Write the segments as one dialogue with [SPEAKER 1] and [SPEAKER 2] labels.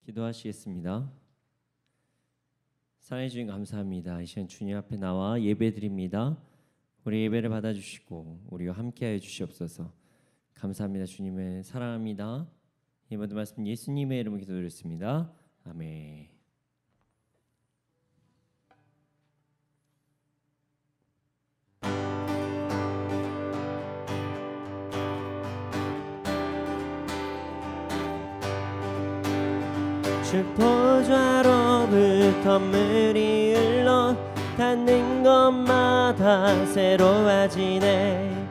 [SPEAKER 1] 기도하시겠습니다. 사랑해 주님 감사합니다. 이 시간 주님 앞에 나와 예배드립니다. 우리 예배를 받아주시고 우리와 함께하여 주시옵소서. 감사합니다. 주님을 사랑합니다. 이 모든 말씀 예수님의 이름으로 기도드렸습니다. 아멘. 주 보좌로부터 물이 흘러 닿는 곳마다 새로워지네.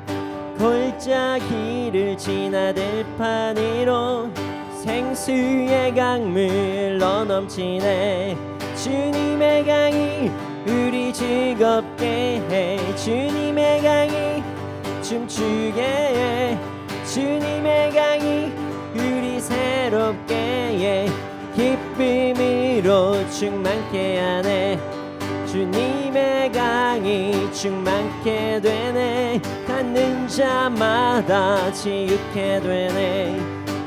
[SPEAKER 1] 골짜기를 지나들 판 위로 생수의 강물 흘러 넘치네. 주님의 강이 우리 즐겁게 해. 주님의 강이 춤추게 해. 주님의 강이 우리 새롭게 해. 기쁨으로 충만케 하네. 주님의 강이 충만케 되네. 닿는 자마다 치유케 되네.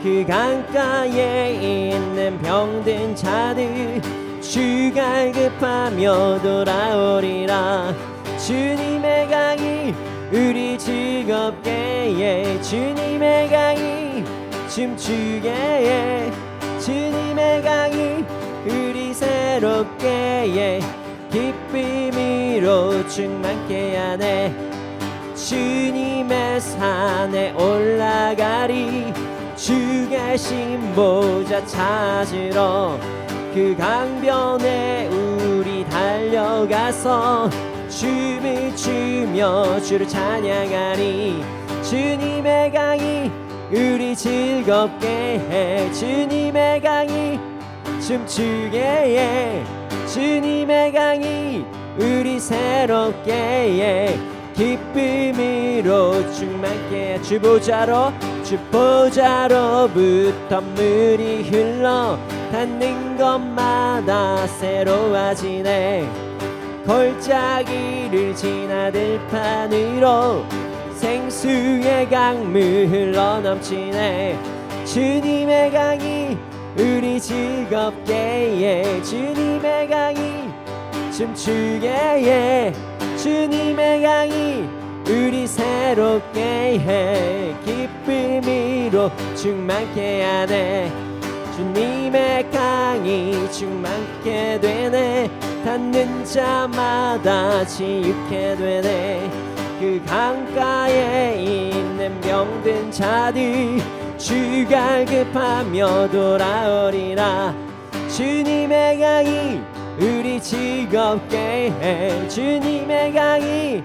[SPEAKER 1] 그 강가에 있는 병든 자들 주가 급하며 돌아오리라. 주님의 강이 우리 즐겁게 해. 주님의 강이 춤추게 해. 주님의 강이 우리 새롭게 해. 기쁨으로 충만케 하네. 주님의 산에 올라가리. 주 계신 보좌 찾으러 그 강변에 우리 달려가서 춤을 추며 주를 찬양하리. 주님의 강이 우리 즐겁게 해. 주님의 강이 춤추게 해. 주님의 강이 우리 새롭게 해. 기쁨으로 충만케 해. 주 보좌로부터 물이 흘러 닿는 곳마다 새로워지네. 골짜기를 지나들 판으로 생수의 강물 흘러 넘치네. 주님의 강이 우리 즐겁게 해. 주님의 강이 춤추게 해. 주님의 강이 우리 새롭게 해. 기쁨으로 충만케 하네. 주님의 강이 충만케 되네. 닿는 자마다 치유케 되네. 그 강가에 있는 병든 자들 주가 급하며 돌아오리라. 주님의 강이 우리 즐겁게 해. 주님의 강이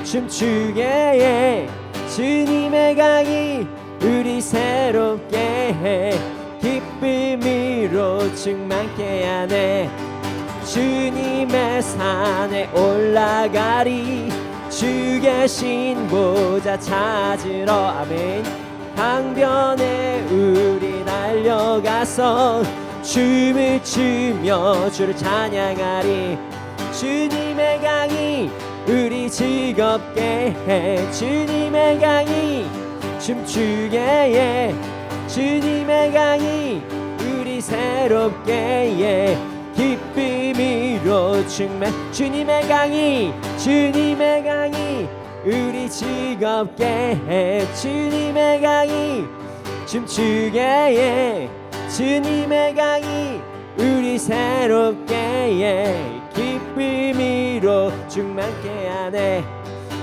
[SPEAKER 1] 춤추게 해. 주님의 강이 우리 새롭게 해. 기쁨으로 충만케 하네. 주님의 산에 올라가리. 주 계신 보좌 찾으러 아멘. 강변에 우리 달려가서 춤을 추며 주를 찬양하리. 주님의 강이 우리 즐겁게 해. 주님의 강이 춤추게 해. 주님의 강이 우리 새롭게 해. 기쁨으로 주님의 강이 우리 즐겁게 해. 주님의 강이 춤추게 해. 주님의 강이 우리 새롭게 해. 기쁨으로 충만케 하네.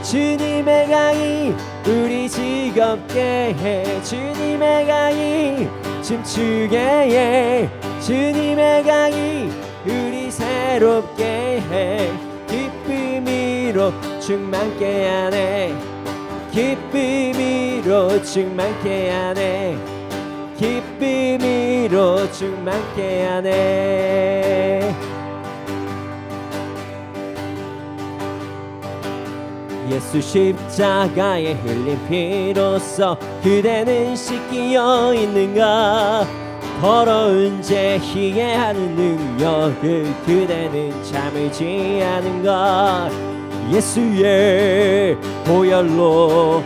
[SPEAKER 1] 주님의 강이 우리 즐겁게 해. 주님의 강이 춤추게 해. 주님의 강이 우리 새롭게 해. 기쁨으로 충만케 하네. 기쁨으로 충만케 하네. 기쁨으로 충만케 하네. 예수 십자가에 흘린 피로써 그대는 씻기어 있는가. 더러운 죄희게 하는 능력을 그대는 참을지 않은가. 예수의 보혈로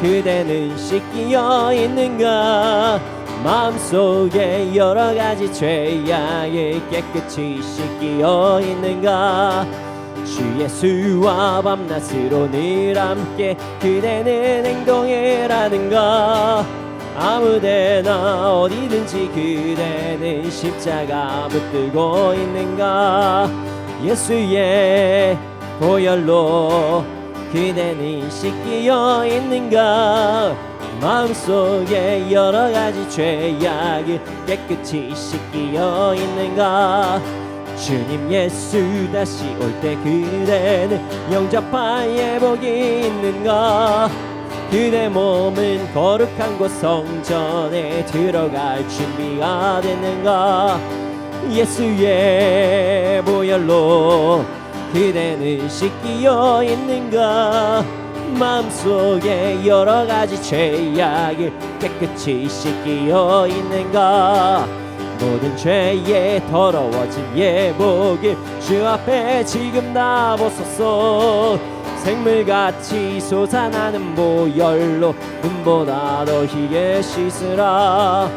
[SPEAKER 1] 그대는 씻기어 있는가. 마음속에 여러 가지 죄악이 깨끗이 씻기어 있는가? 주 예수와 밤낮으로 늘 함께 그대는 행동해라는가? 아무데나 어디든지 그대는 십자가 붙들고 있는가? 예수의 보혈로 그대는 씻기어 있는가? 마음속에 여러 가지 죄악을 깨끗이 씻기어 있는가? 주님 예수 다시 올 때 그대는 영접할 예복이 있는가? 그대 몸은 거룩한 곳 성전에 들어갈 준비가 됐는가? 예수의 보혈로 그대는 씻기어 있는가? 마음속에 여러 가지 죄악을 깨끗이 씻기어 있는가? 모든 죄에 더러워진 예복을 주 앞에 지금 다 벗었어. 생물같이 솟아나는 보혈로 눈보다 더 희게 씻으라.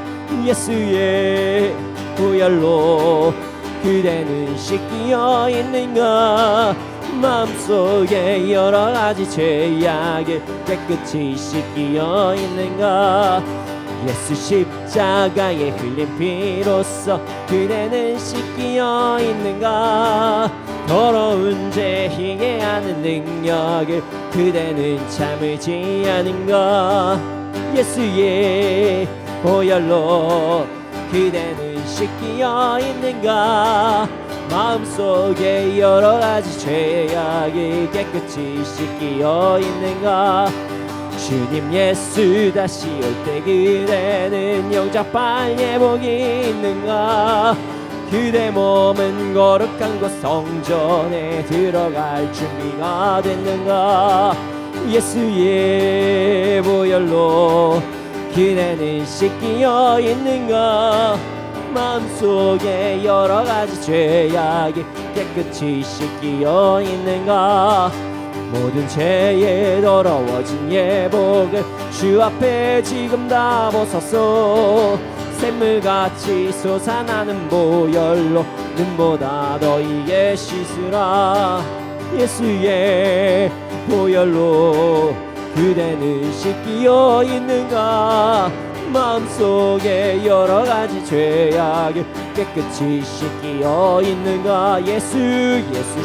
[SPEAKER 1] 예수의 보혈로 그대는 씻기어 있는가? 마음속에 여러 가지 죄악을 깨끗이 씻기어 있는가? 예수 십자가에 흘린 피로써 그대는 씻기어 있는가? 더러운 죄 희게 하는 능력을 그대는 참을지 않은가? 예수의 보혈로 그대는 씻기어 있는가? 마음속에 여러 가지 죄악이 깨끗이 씻기어 있는가? 주님 예수 다시 올 때 그대는 영접할 예복이 있는가? 그대 몸은 거룩한 곳 성전에 들어갈 준비가 됐는가? 예수의 보혈로 그대는 씻기어 있는가? 마음속에 여러 가지 죄악이 깨끗이 씻기어 있는가? 모든 죄에 더러워진 예복을 주 앞에 지금 다 벗었어. 샘물같이 솟아나는 보혈로 눈보다 더 희게 씻으라. 예수의 보혈로 그대는 씻기어 있는가? 마음속에 여러 가지 죄악을 깨끗이 씻기어 있는가? 예수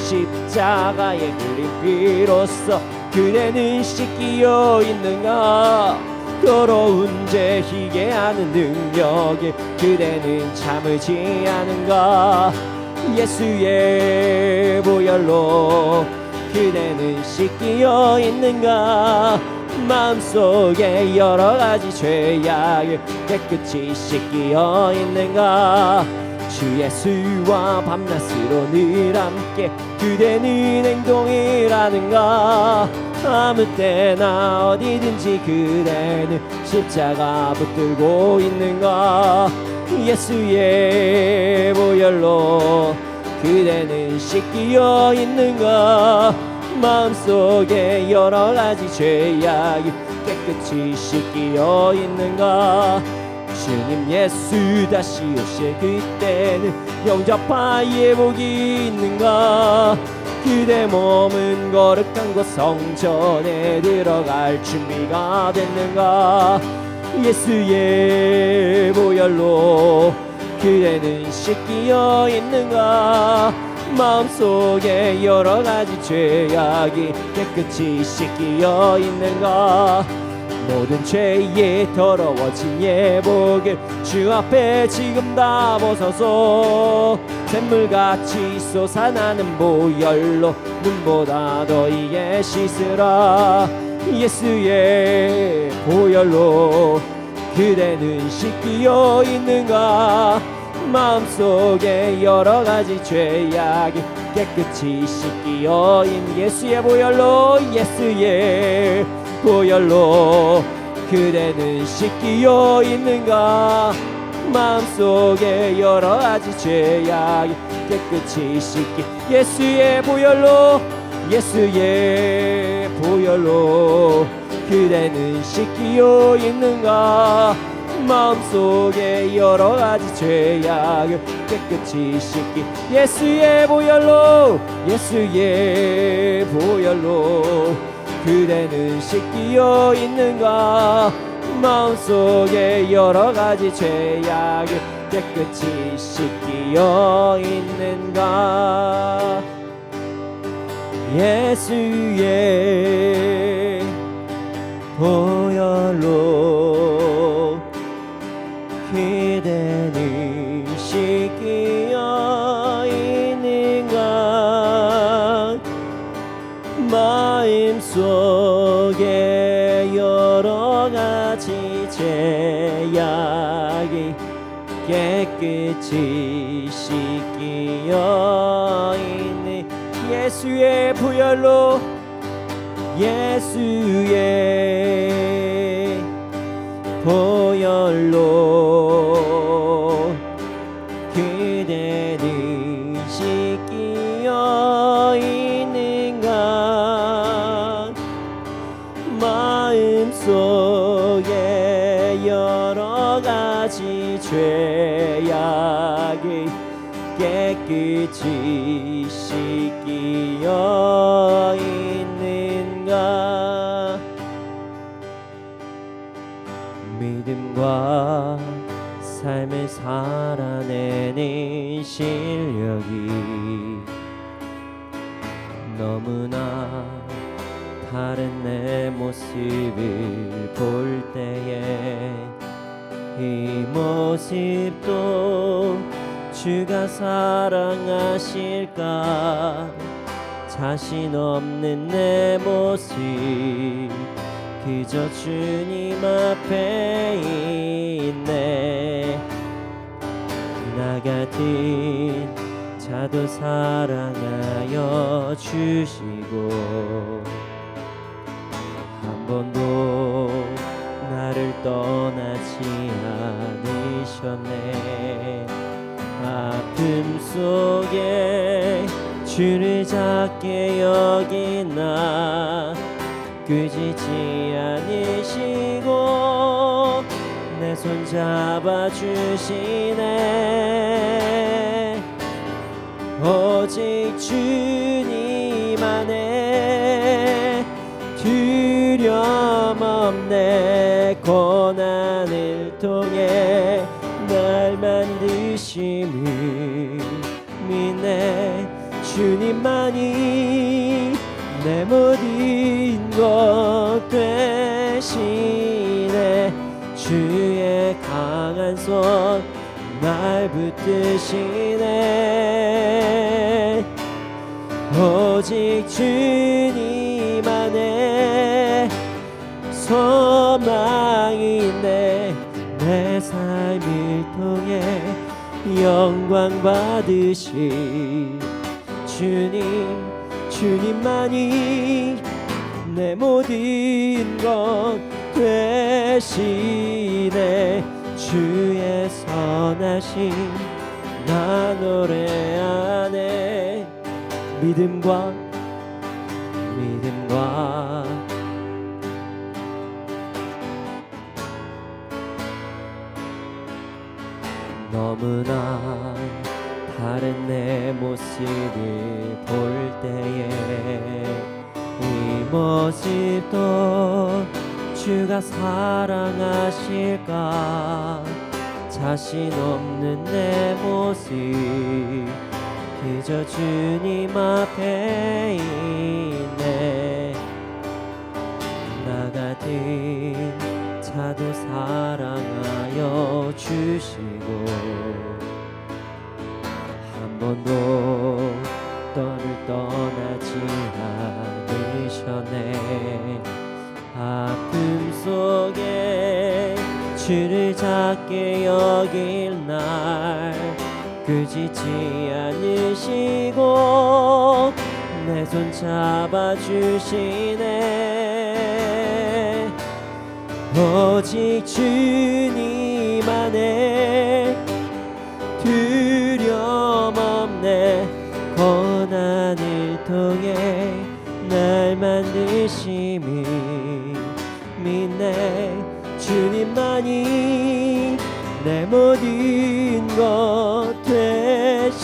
[SPEAKER 1] 십자가에 흘린 피로써 그대는 씻기어 있는가? 더러운 죄 희게 하는 능력에 그대는 참을지 않은가? 예수의 보혈로 그대는 씻기어 있는가? 마음속에 여러 가지 죄악을 깨끗이 씻기어 있는가? 주 예수와 밤낮으로 늘 함께 그대는 행동이라는가? 아무 때나 어디든지 그대는 십자가 붙들고 있는가? 예수의 보혈로 그대는 씻기어 있는가? 마음속에 여러 가지 죄악이 깨끗이 씻기어 있는가? 주님 예수 다시 오실 그때는 영접할 예복이 있는가? 그대 몸은 거룩한 곳 성전에 들어갈 준비가 됐는가? 예수의 보혈로 그대는 씻기어 있는가? 마음속에 여러 가지 죄악이 깨끗이 씻기어 있는가? 모든 죄에 더러워진 예복을 주 앞에 지금 다 벗어서 샘물같이 솟아나는 보혈로 눈보다 더 희게 씻으라. 예수의 보혈로 그대는 씻기어 있는가? 마음속에 여러 가지 죄악이 깨끗이 씻기어 있는 예수의 보혈로 예수의 보혈로 그대는 씻기어 있는가? 마음속에 여러 가지 죄악이 깨끗이 씻기 예수의 보혈로 예수의 보혈로 그대는 씻기어 있는가? 마음속에 여러가지 죄악을 깨끗이 씻기 예수의 보혈로 예수의 보혈로 그대는 씻기어 있는가 마음속에 여러가지 죄악을 깨끗이 씻기어 있는가 예수의 보혈로 그대는 씻기어 있는가 마음속에 여러가지 죄악이 깨끗이 씻기어 있는 예수의 보혈로 예수의 보혈로 그대는 씻기어 있는가 마음속에 여러가지 죄악이 깨끗이 씻기어 있는가 믿음과 삶을 살아내는 실력이 너무나 다른 내 모습을 볼 때에 이 모습도 주가 사랑하실까 자신 없는 내 모습 그저 주님 앞에 있네 나 같은 자도 사랑하여 주시고 한 번도 나를 떠나지 않으셨네 아픔 속에 주를 작게 여긴 나 꾸짖지 않으시고 내 손 잡아주시네 오직 주님 안에 두려움 없네 고난을 통해 날 만드심을 믿네 주님만이 내 모든 것 되시네 주의 강한 손 날 붙드시네 오직 주님 안에 소망이 있네 내 삶을 통해 영광 받으실 주님만이 내 모든 것 되시네 주의 선하심 나 노래하네 믿음과 너무나 다른 내 모습을 볼 때에 이 모습도 주가 사랑하실까 자신 없는 내 모습 그저 주님 앞에 있네 나 같은 자도 사랑하여 주시고 한 번도 너를 떠나지 않으셨네 아픔 속에 주를 작게 여길 날 꾸짖지 않으시고 내 손 잡아주시네 오직 주님 안에 두려움 없네 고난을 통해 날 만드심을 믿네 주님만이 내 모든 것 되시네.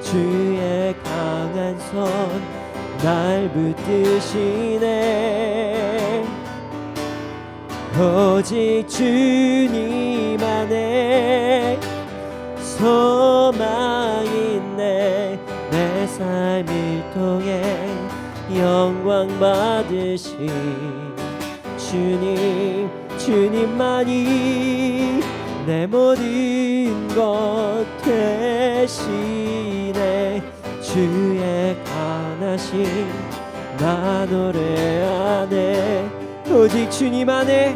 [SPEAKER 1] 주의 강한 손 날 붙드시네. 오직 주님 안에 소망 있네. 내 삶을 통해 영광 받으신 주님, 주님만이 내 모든 것 되시네. 주의 강하신 나 노래하네. 오직 주님 안에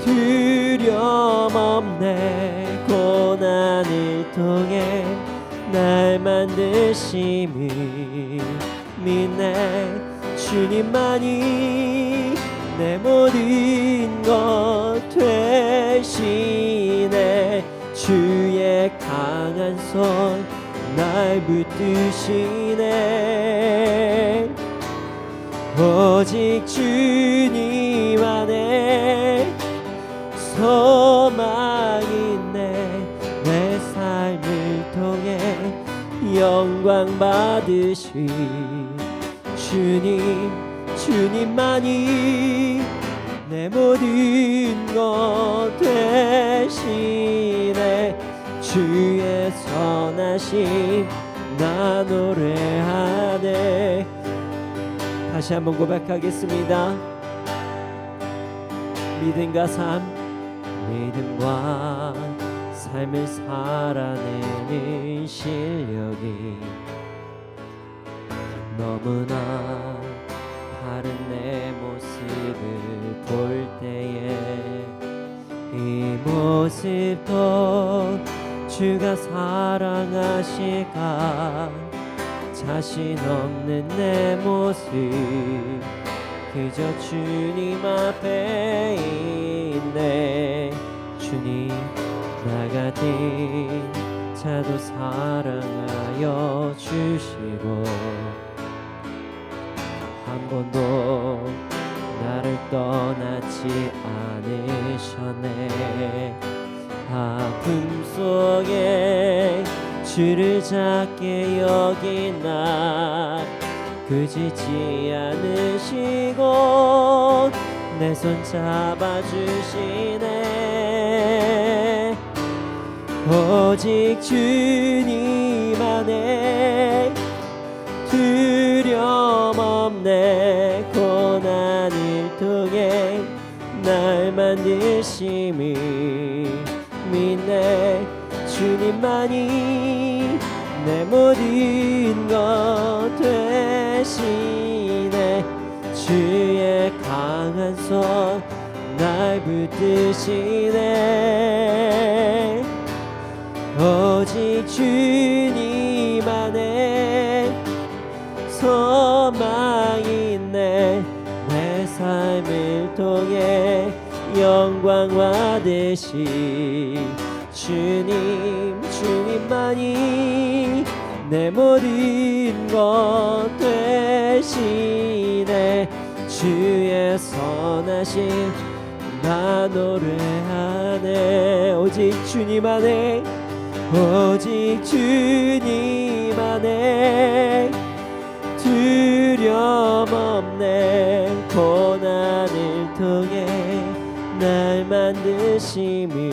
[SPEAKER 1] 두려움 없네. 고난을 통해 날 만드심을 믿네. 주님만이 내 모든 것 되시네. 주의 강한 손 날 붙드시네. 오직 주님 안에 소망 있네. 내 삶을 통해 영광 받으신 주님, 주님만이 내 모든 것 되시네. 주의 선하심 나 노래하네. 다시 한번 고백하겠습니다. 믿음과 삶을 살아내는 실력이 너무나 다른 내 모습을 볼 때에 이 모습도 주가 사랑하실까. 자신 없는 내 모습 그저 주님 앞에 있네. 주님 나 같은 자도 사랑하여 주시고 한 번도 나를 떠나지 않으셨네. 아픔 속에 주를 작게 여긴 나 그지지 않으시고 내 손 잡아주시네. 오직 주님 안에 두려움 없네. 고난을 통해 날 만드심을 믿네. 주님만이 내 모든 것 되시네. 주의 강한 손 날 붙드시네. 오직 주님 안에 소망 있네. 내 삶을 통해 영광 받으신 주님, 주님만이 내 모든 것 되시네. 주의 선하심 나 노래하네. 오직 주님 안에, 오직 주님 안에 두려움 없네. 고난을 통해 날 만드심을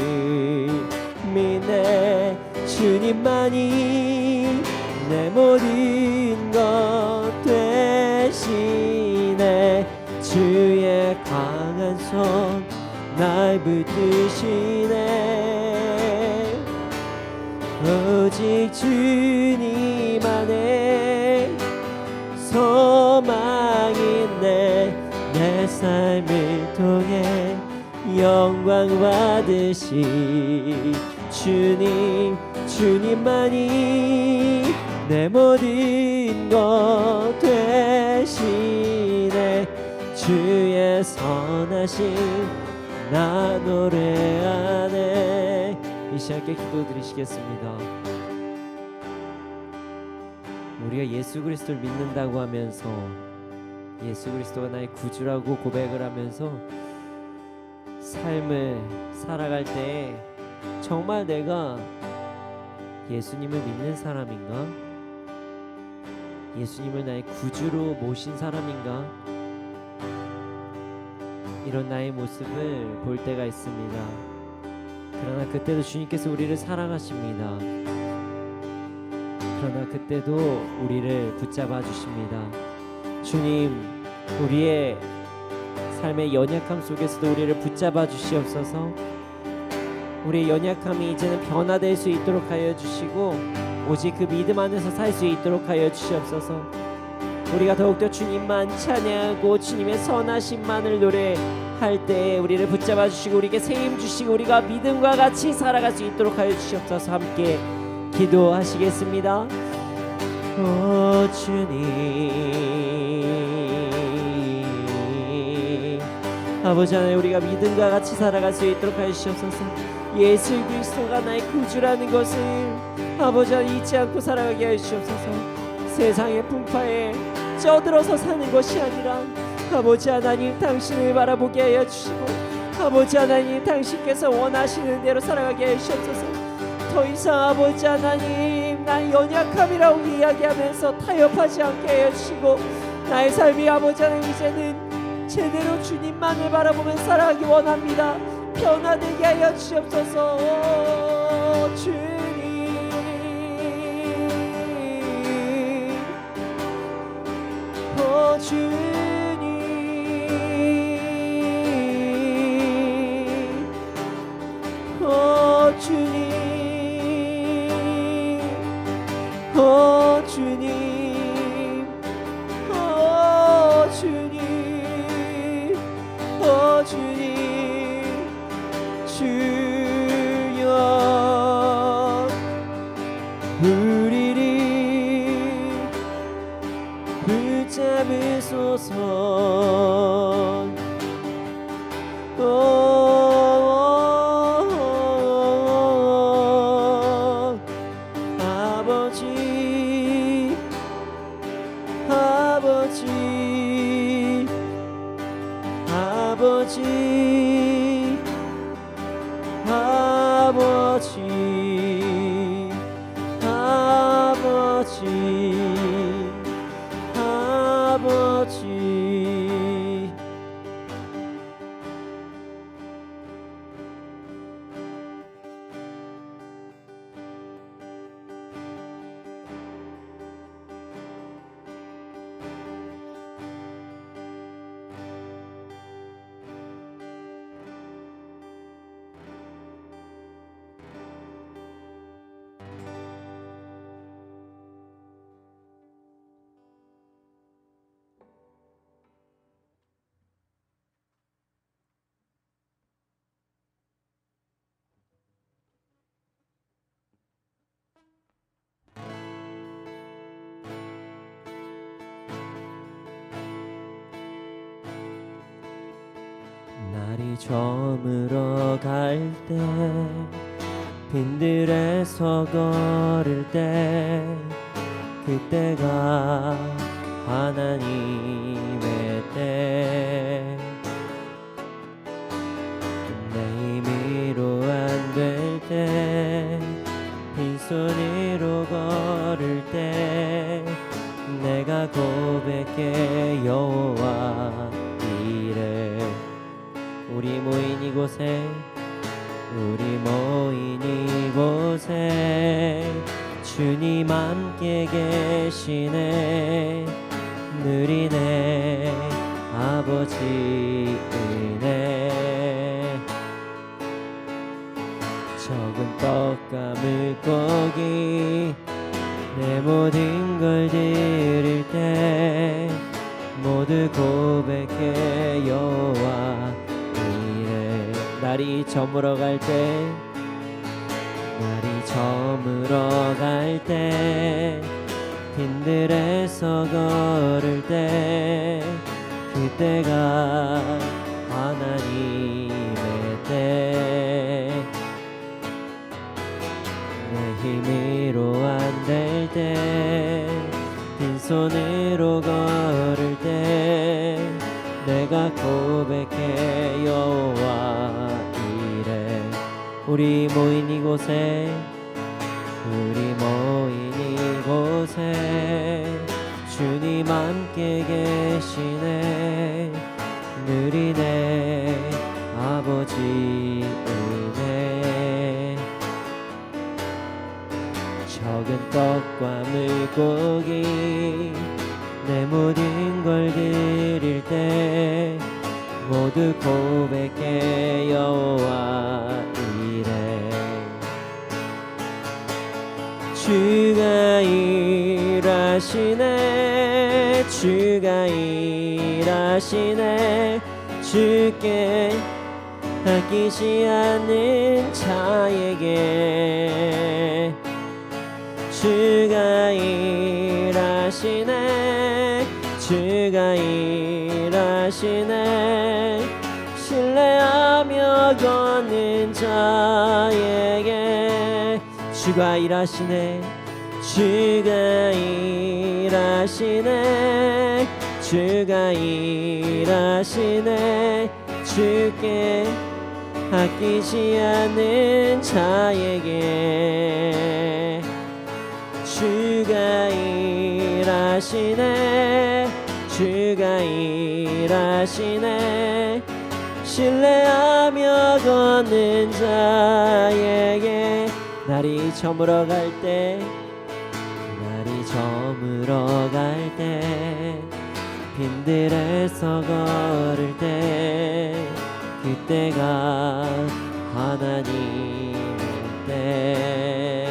[SPEAKER 1] 믿네. 주님만이 내 모든 것 되시네. 주의 강한 손 날 붙드시네. 오직 주님 안에 소망 있네. 내 삶을 통해 영광 받으시 주님, 주님만이 내 모든 것 되시네. 주의 선하심 나 노래하네. 이 시간께 기도드리시겠습니다. 우리가 예수 그리스도를 믿는다고 하면서
[SPEAKER 2] 예수 그리스도가 나의 구주라고 고백을 하면서 삶을 살아갈 때 정말 내가 예수님을 믿는 사람인가? 예수님을 나의 구주로 모신 사람인가? 이런 나의 모습을 볼 때가 있습니다. 그러나 그때도 주님께서 우리를 사랑하십니다. 그러나 그때도 우리를 붙잡아 주십니다. 주님, 우리의 삶의 연약함 속에서도 우리를 붙잡아 주시옵소서. 우리의 연약함이 이제는 변화될 수 있도록 하여 주시고 오직 그 믿음 안에서 살 수 있도록 하여 주시옵소서. 우리가 더욱더 주님만 찬양하고 주님의 선하심만을 노래할 때 우리를 붙잡아 주시고 우리에게 세임 주시고 우리가 믿음과 같이 살아갈 수 있도록 하여 주시옵소서. 함께 기도하시겠습니다. 오 주님, 아버지 하나님, 우리가 믿음과 같이 살아갈 수 있도록 하여 주시옵소서. 예수 그리스도가 나의 구주라는 것을 아버지 하나님 잊지 않고 살아가게 하여 주시옵소서. 세상의 풍파에 쩌들어서 사는 것이 아니라 아버지 하나님 당신을 바라보게 하여 주시고 아버지 하나님 당신께서 원하시는 대로 살아가게 하여 주시옵소서. 더 이상 아버지 하나님 나의 연약함이라고 이야기하면서 타협하지 않게 하여 주시고 나의 삶이 아버지 하나님 이제는 제대로 주님만을 바라보며 살아가기 원합니다. 변화되게 하여 주시옵소서. 오, 주님, 오 주님, 오 주님, 오 주님, 오 주님, 오 주님, 주여 우리를 붙잡으소서. 아버지, 아버지, 아버지, 아버지, 아버지, 아버지. 날이 저물어 갈 때 빈들에서 걸을 때 그때가 하나님의 때 내 힘으로 안 될 때 빈손으로 걸을 때 내가 고백해 여호와 이래. 우리 모인 이곳에 우리 모인 이곳에 주님 함께 계시네. 누리네 아버지 은혜. 적은 떡과 물고기 내 모든 걸 드릴 때 모두 고백해 여호와 이래. 날이 저물어 갈 때 날이 저물어 갈 때 빈들에서 걸을 때 그때가 하나님의 때. 내 힘으로 안 될 때 빈손으로 걸을 때 내가 고백해 여호와 이래. 우리 모인 이곳에 주님 함께 계시네. 느리네 아버지 은혜. 적은 떡과 물고기 내 모든 걸 드릴 때 모두 고백해 여호와 이래. 주가 일하시네. 주가 일하시네. 주께 아끼지 않는 자에게 주가 일하시네. 주가 일하시네. 신뢰하며 걷는 자에게 주가 일하시네. 주가 일하시네. 주가 일하시네. 주께 아끼지 않는 자에게 주가 일하시네. 주가 일하시네. 신뢰하며 걷는 자에게 날이 저물어 갈 때 빈들에서 걸을 때 그때가 하나님의 때.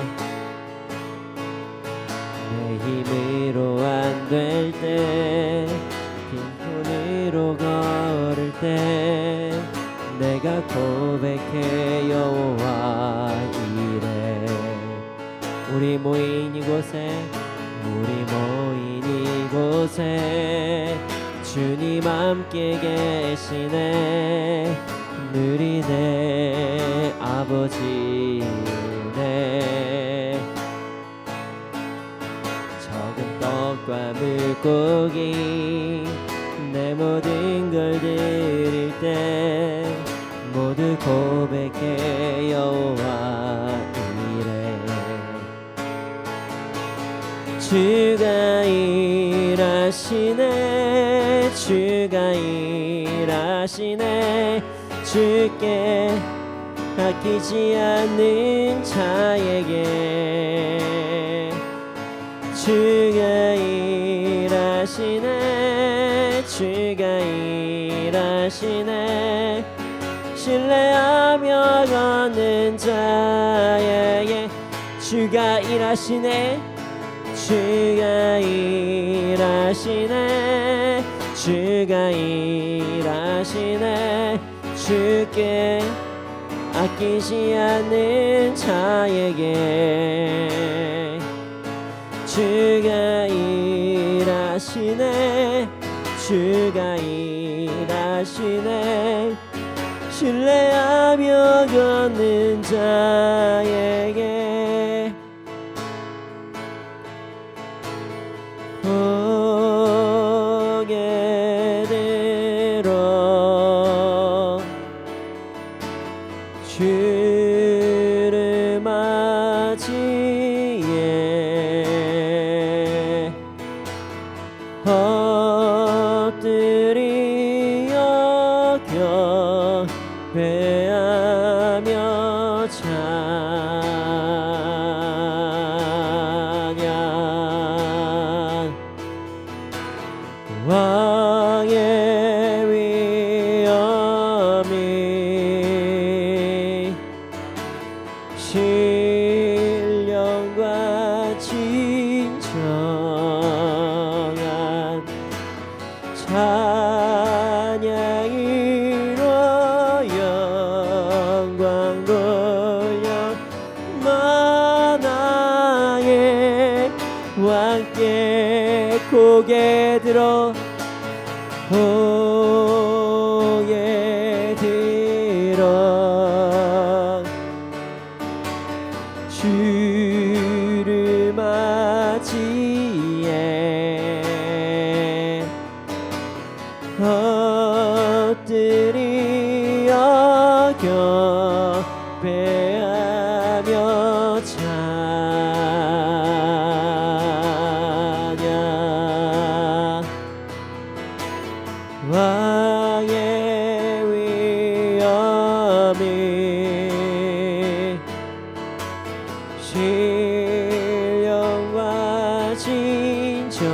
[SPEAKER 2] 내 힘으로 안 될 때 빈손으로 걸을 때 내가 고백해 여호와 이래. 우리 모인 이곳에 주님 함께 계시네. 느리네 아버지 은혜. 적은 떡과 물고기 내 모든 걸 드릴 때 모두 고백해 여호와 이래. 주가 일하시네. 주가 일하시네. 주께 아끼지 않는 자에게 주가 일하시네. 주가 일하시네. 신뢰하며 걷는 자에게 주가 일하시네. 주가 일하시네. 주가 일하시네. 주께 아끼지 않는 자에게 주가 일하시네. 주가 일하시네. 신뢰하며 걷는 자에게 고개 들어 주를 맞이해 엎드려 경배하며 찬양. 왕의 위엄이 신령과 진정한 찬양으로 영광 돌려 만왕의 왕께 고개 들어 고개 들어 주를 맞이해 진정한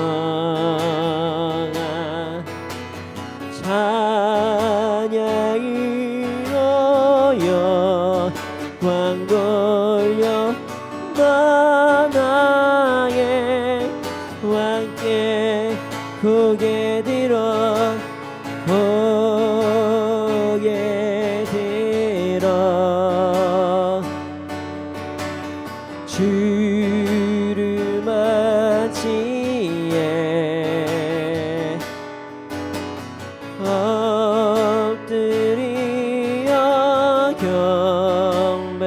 [SPEAKER 2] 찬양으로 영광 돌려 나의 왕께 고개 들어 고개 들어 주를 맞이해 엎드려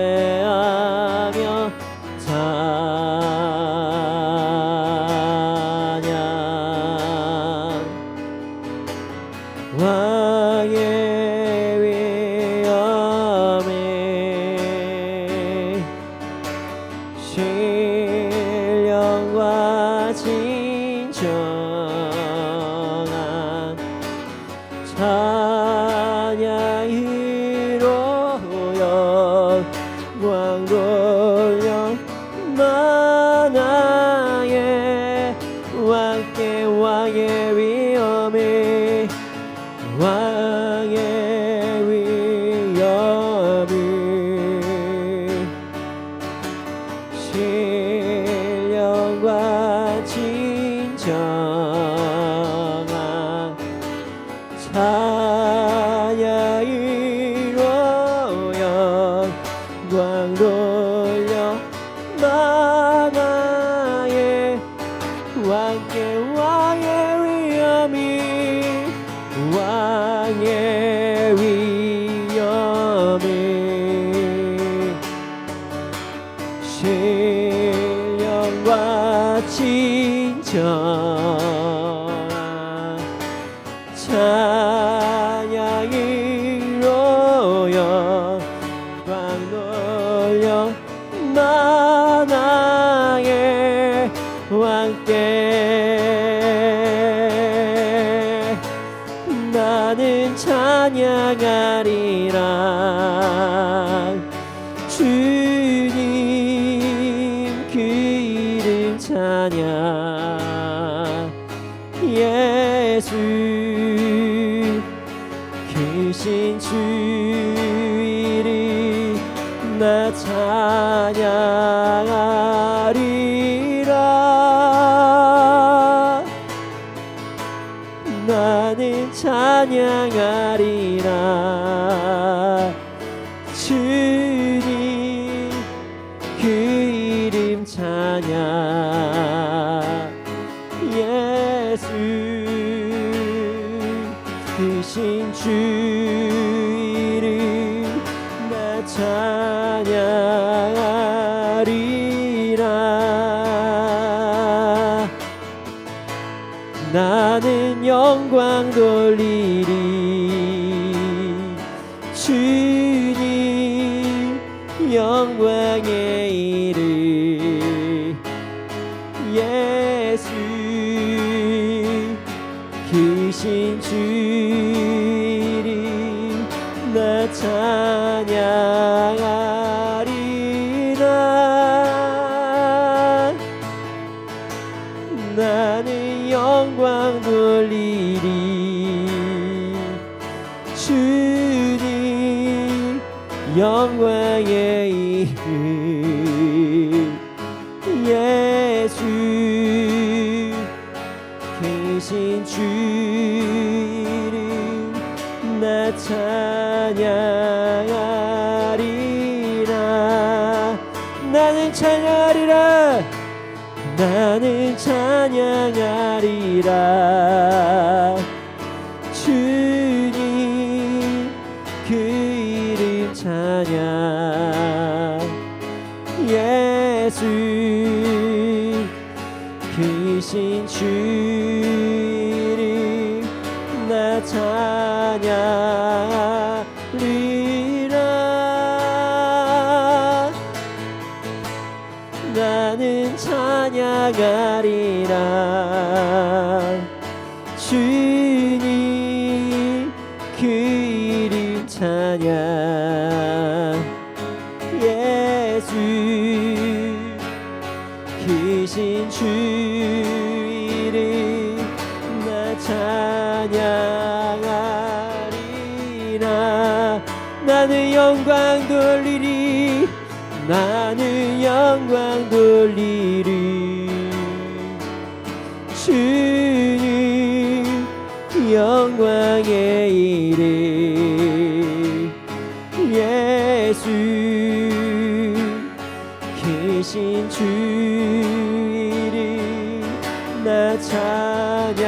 [SPEAKER 2] 경배하며 찬양 왕의 위엄에 신령과 진정한 찬양으로 영광 돌려 나의 왕께 왕의 위엄에 왕의 위엄을 신령과 진정한 찬양으로 영광 돌려 나의 왕께 왕의 위엄이 왕의 위엄이 신령과 진정한 찬양으로 영광 돌려 나의 왕께 나는 찬양하리라 주님 그 이름 찬양 예수 크신 주 이름 나 찬양하리라 나는 찬양하리라 주님 그 이름 찬양 예수 크신 주 이름 나 찬양하리라 나는 영광 돌리리 주님 영광의 이름 예수 크신 주 이름 나 찬양하리라 나는 영광 돌리리 주님 영광의 이름 예수 크신 주 이름 나 찬양하리라 나는 찬양하리라 나는 찬양하리라 주님 그 이름 찬양 예수 크신 주 이름 나 찬양하리라 나는 찬양하리라 주님 그 이름 찬양 예수 크신 주 찬양하리라. 나는 영광 돌리리. 나는 영광 돌리리. 주님 영광의 이름 예수 크신 주 이름 나 찬양하리라.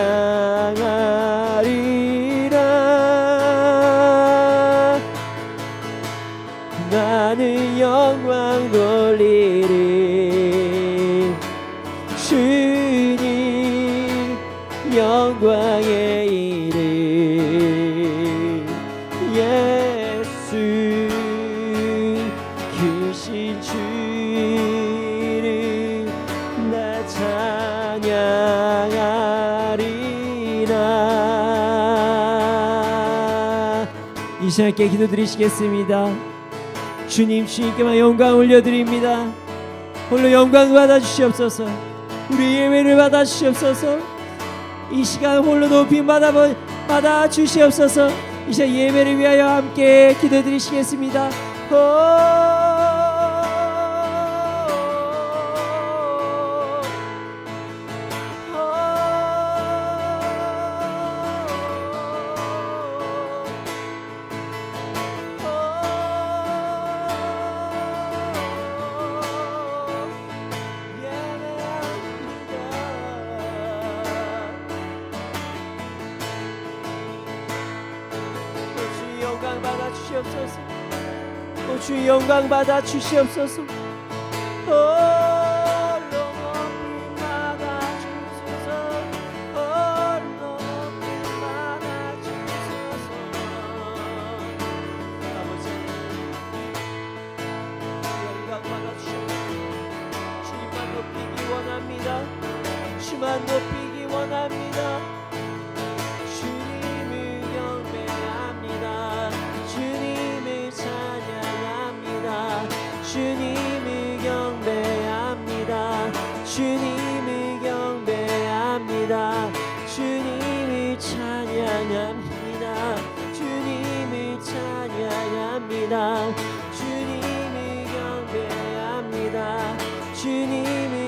[SPEAKER 2] 나는 영광 돌리리. 주님 영광의 이름 예수 크신 주 이름 나 찬양하리라. 이 시간께 기도드리시겠습니다. 주님께만 영광 올려드립니다. 홀로 영광 받아주시옵소서. 우리 예배를 받아주시옵소서. 이 시간 홀로 높임 받아주시옵소서. 이 시간 예배를 위하여 함께 기도드리시겠습니다. 영광 받아 주시옵소서. 주 영광 받아 주시옵소서. 홀로 높임 받아 주소서. 홀로 높임 받아 주소서. 아버지 영광 받아 주시옵소서. 주님만 높이기 원합니다. 주만 높이기 원합니다. 주님을 경배합니다. 주님을 경배합니다. 주님을 찬양합니다. 주님을 찬양합니다. 주님을 경배합니다. 주님을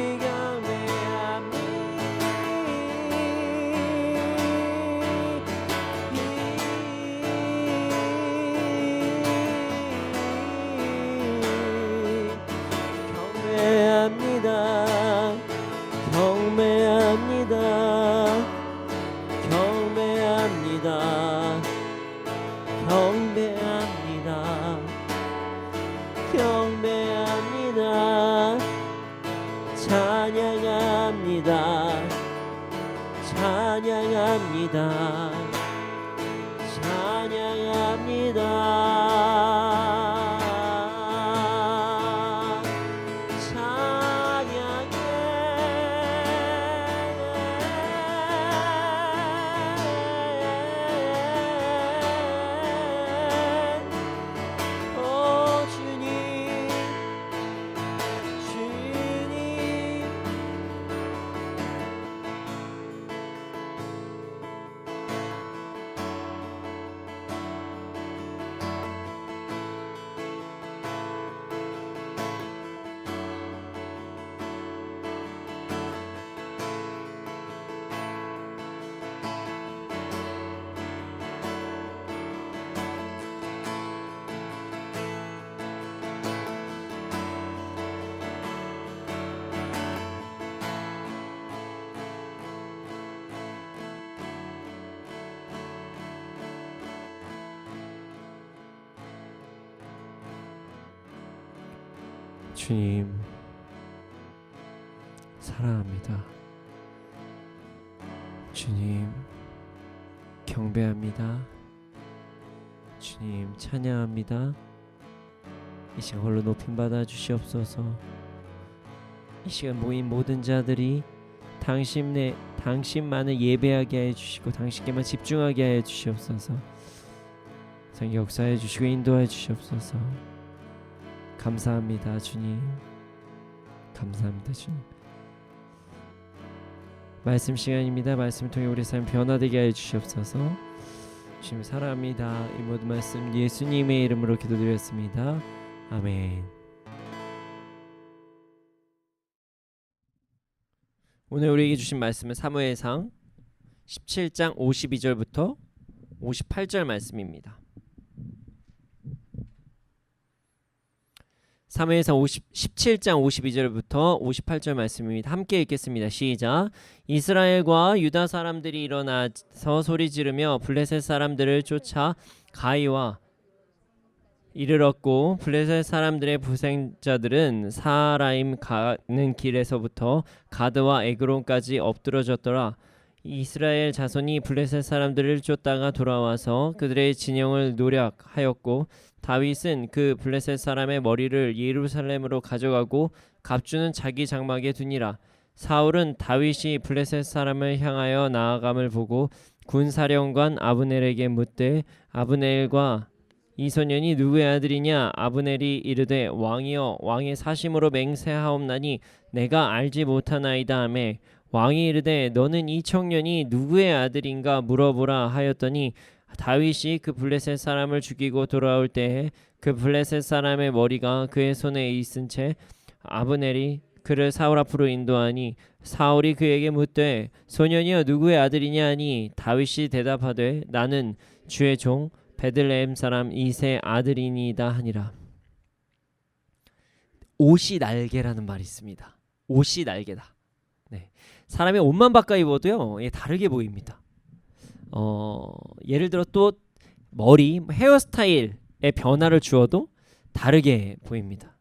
[SPEAKER 2] 주님 사랑합니다. 주님 경배합니다. 주님 찬양합니다. 이 시간 홀로 높임 받아 주시옵소서. 이 시간 모인 모든 자들이 당신만을 예배하게 해 주시고 당신께만 집중하게 해 주시옵소서. 성 역사해 주시고 인도해 주시옵소서. 감사합니다 주님. 감사합니다 주님. 말씀 시간입니다. 말씀을 통해 우리 삶 변화되게 하여 주시옵소서. 주님 사랑합니다. 이 모든 말씀 예수님의 이름으로 기도드렸습니다. 아멘. 오늘 우리에게 주신 말씀은 사무엘상 17장 52절부터 58절 말씀입니다. 사무엘상 17장 52절부터 58절 말씀입니다. 함께 읽겠습니다. 시작. 이스라엘과 유다 사람들이 일어나서 소리 지르며 블레셋 사람들을 쫓아 가이와 이르렀고 블레셋 사람들의 부생자들은 사하라임 가는 길에서부터 가드와 에그론까지 엎드러졌더라. 이스라엘 자손이 블레셋 사람들을 쫓다가 돌아와서 그들의 진영을 노략하였고 다윗은 그 블레셋 사람의 머리를 예루살렘으로 가져가고 갑주는 자기 장막에 두니라. 사울은 다윗이 블레셋 사람을 향하여 나아감을 보고 군사령관 아브넬에게 묻되 아브넬과 이 소년이 누구의 아들이냐? 아브넬이 이르되 왕이여 왕의 사심으로 맹세하옵나니 내가 알지 못하나이다 하매 왕이 이르되 너는 이 청년이 누구의 아들인가 물어보라 하였더니 다윗이 그 블레셋 사람을 죽이고 돌아올 때에 그 블레셋 사람의 머리가 그의 손에 있은 채 아브넬이 그를 사울 앞으로 인도하니 사울이 그에게 묻되 소년이여 누구의 아들이냐 하니 다윗이 대답하되 나는 주의 종 베들레헴 사람 이세 아들이니이다 하니라. 옷이 날개라는 말이 있습니다. 옷이 날개다. 네. 사람의 옷만 바꿔 입어도요 다르게 보입니다. 예를 들어 또 머리 헤어스타일의 변화를 주어도 다르게 보입니다.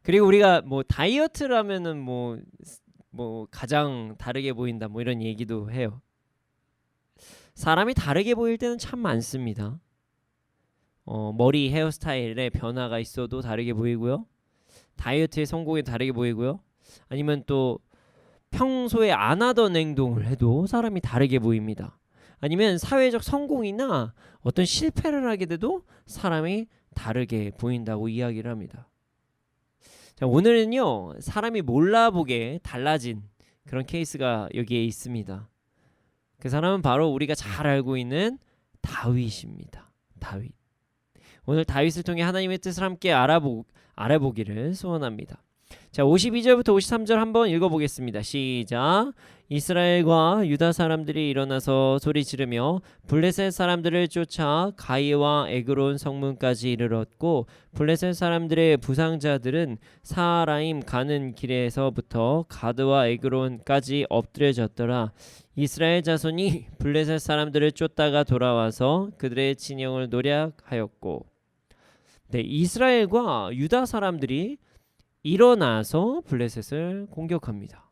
[SPEAKER 2] 그리고 우리가 뭐 다이어트를 하면은 뭐 가장 다르게 보인다 뭐 이런 얘기도 해요. 사람이 다르게 보일 때는 참 많습니다. 머리 헤어스타일에 변화가 있어도 다르게 보이고요. 다이어트의 성공이 다르게 보이고요. 아니면 또 평소에 안 하던 행동을 해도 사람이 다르게 보입니다. 아니면 사회적 성공이나 어떤 실패를 하게 돼도 사람이 다르게 보인다고 이야기를 합니다. 자, 오늘은요 사람이 몰라보게 달라진 그런 케이스가 여기에 있습니다. 그 사람은 바로 우리가 잘 알고 있는 다윗입니다. 다윗. 오늘 다윗을 통해 하나님의 뜻을 함께 알아보기를 소원합니다. 자, 52절부터 53절 한번 읽어보겠습니다. 시작. 이스라엘과 유다 사람들이 일어나서 소리 지르며 블레셋 사람들을 쫓아 가이와 에그론 성문까지 이르렀고 블레셋 사람들의 부상자들은 사하라임 가는 길에서부터 가드와 에그론까지 엎드려졌더라. 이스라엘 자손이 블레셋 사람들을 쫓다가 돌아와서 그들의 진영을 노략하였고. 네, 이스라엘과 유다 사람들이 일어나서 블레셋을 공격합니다.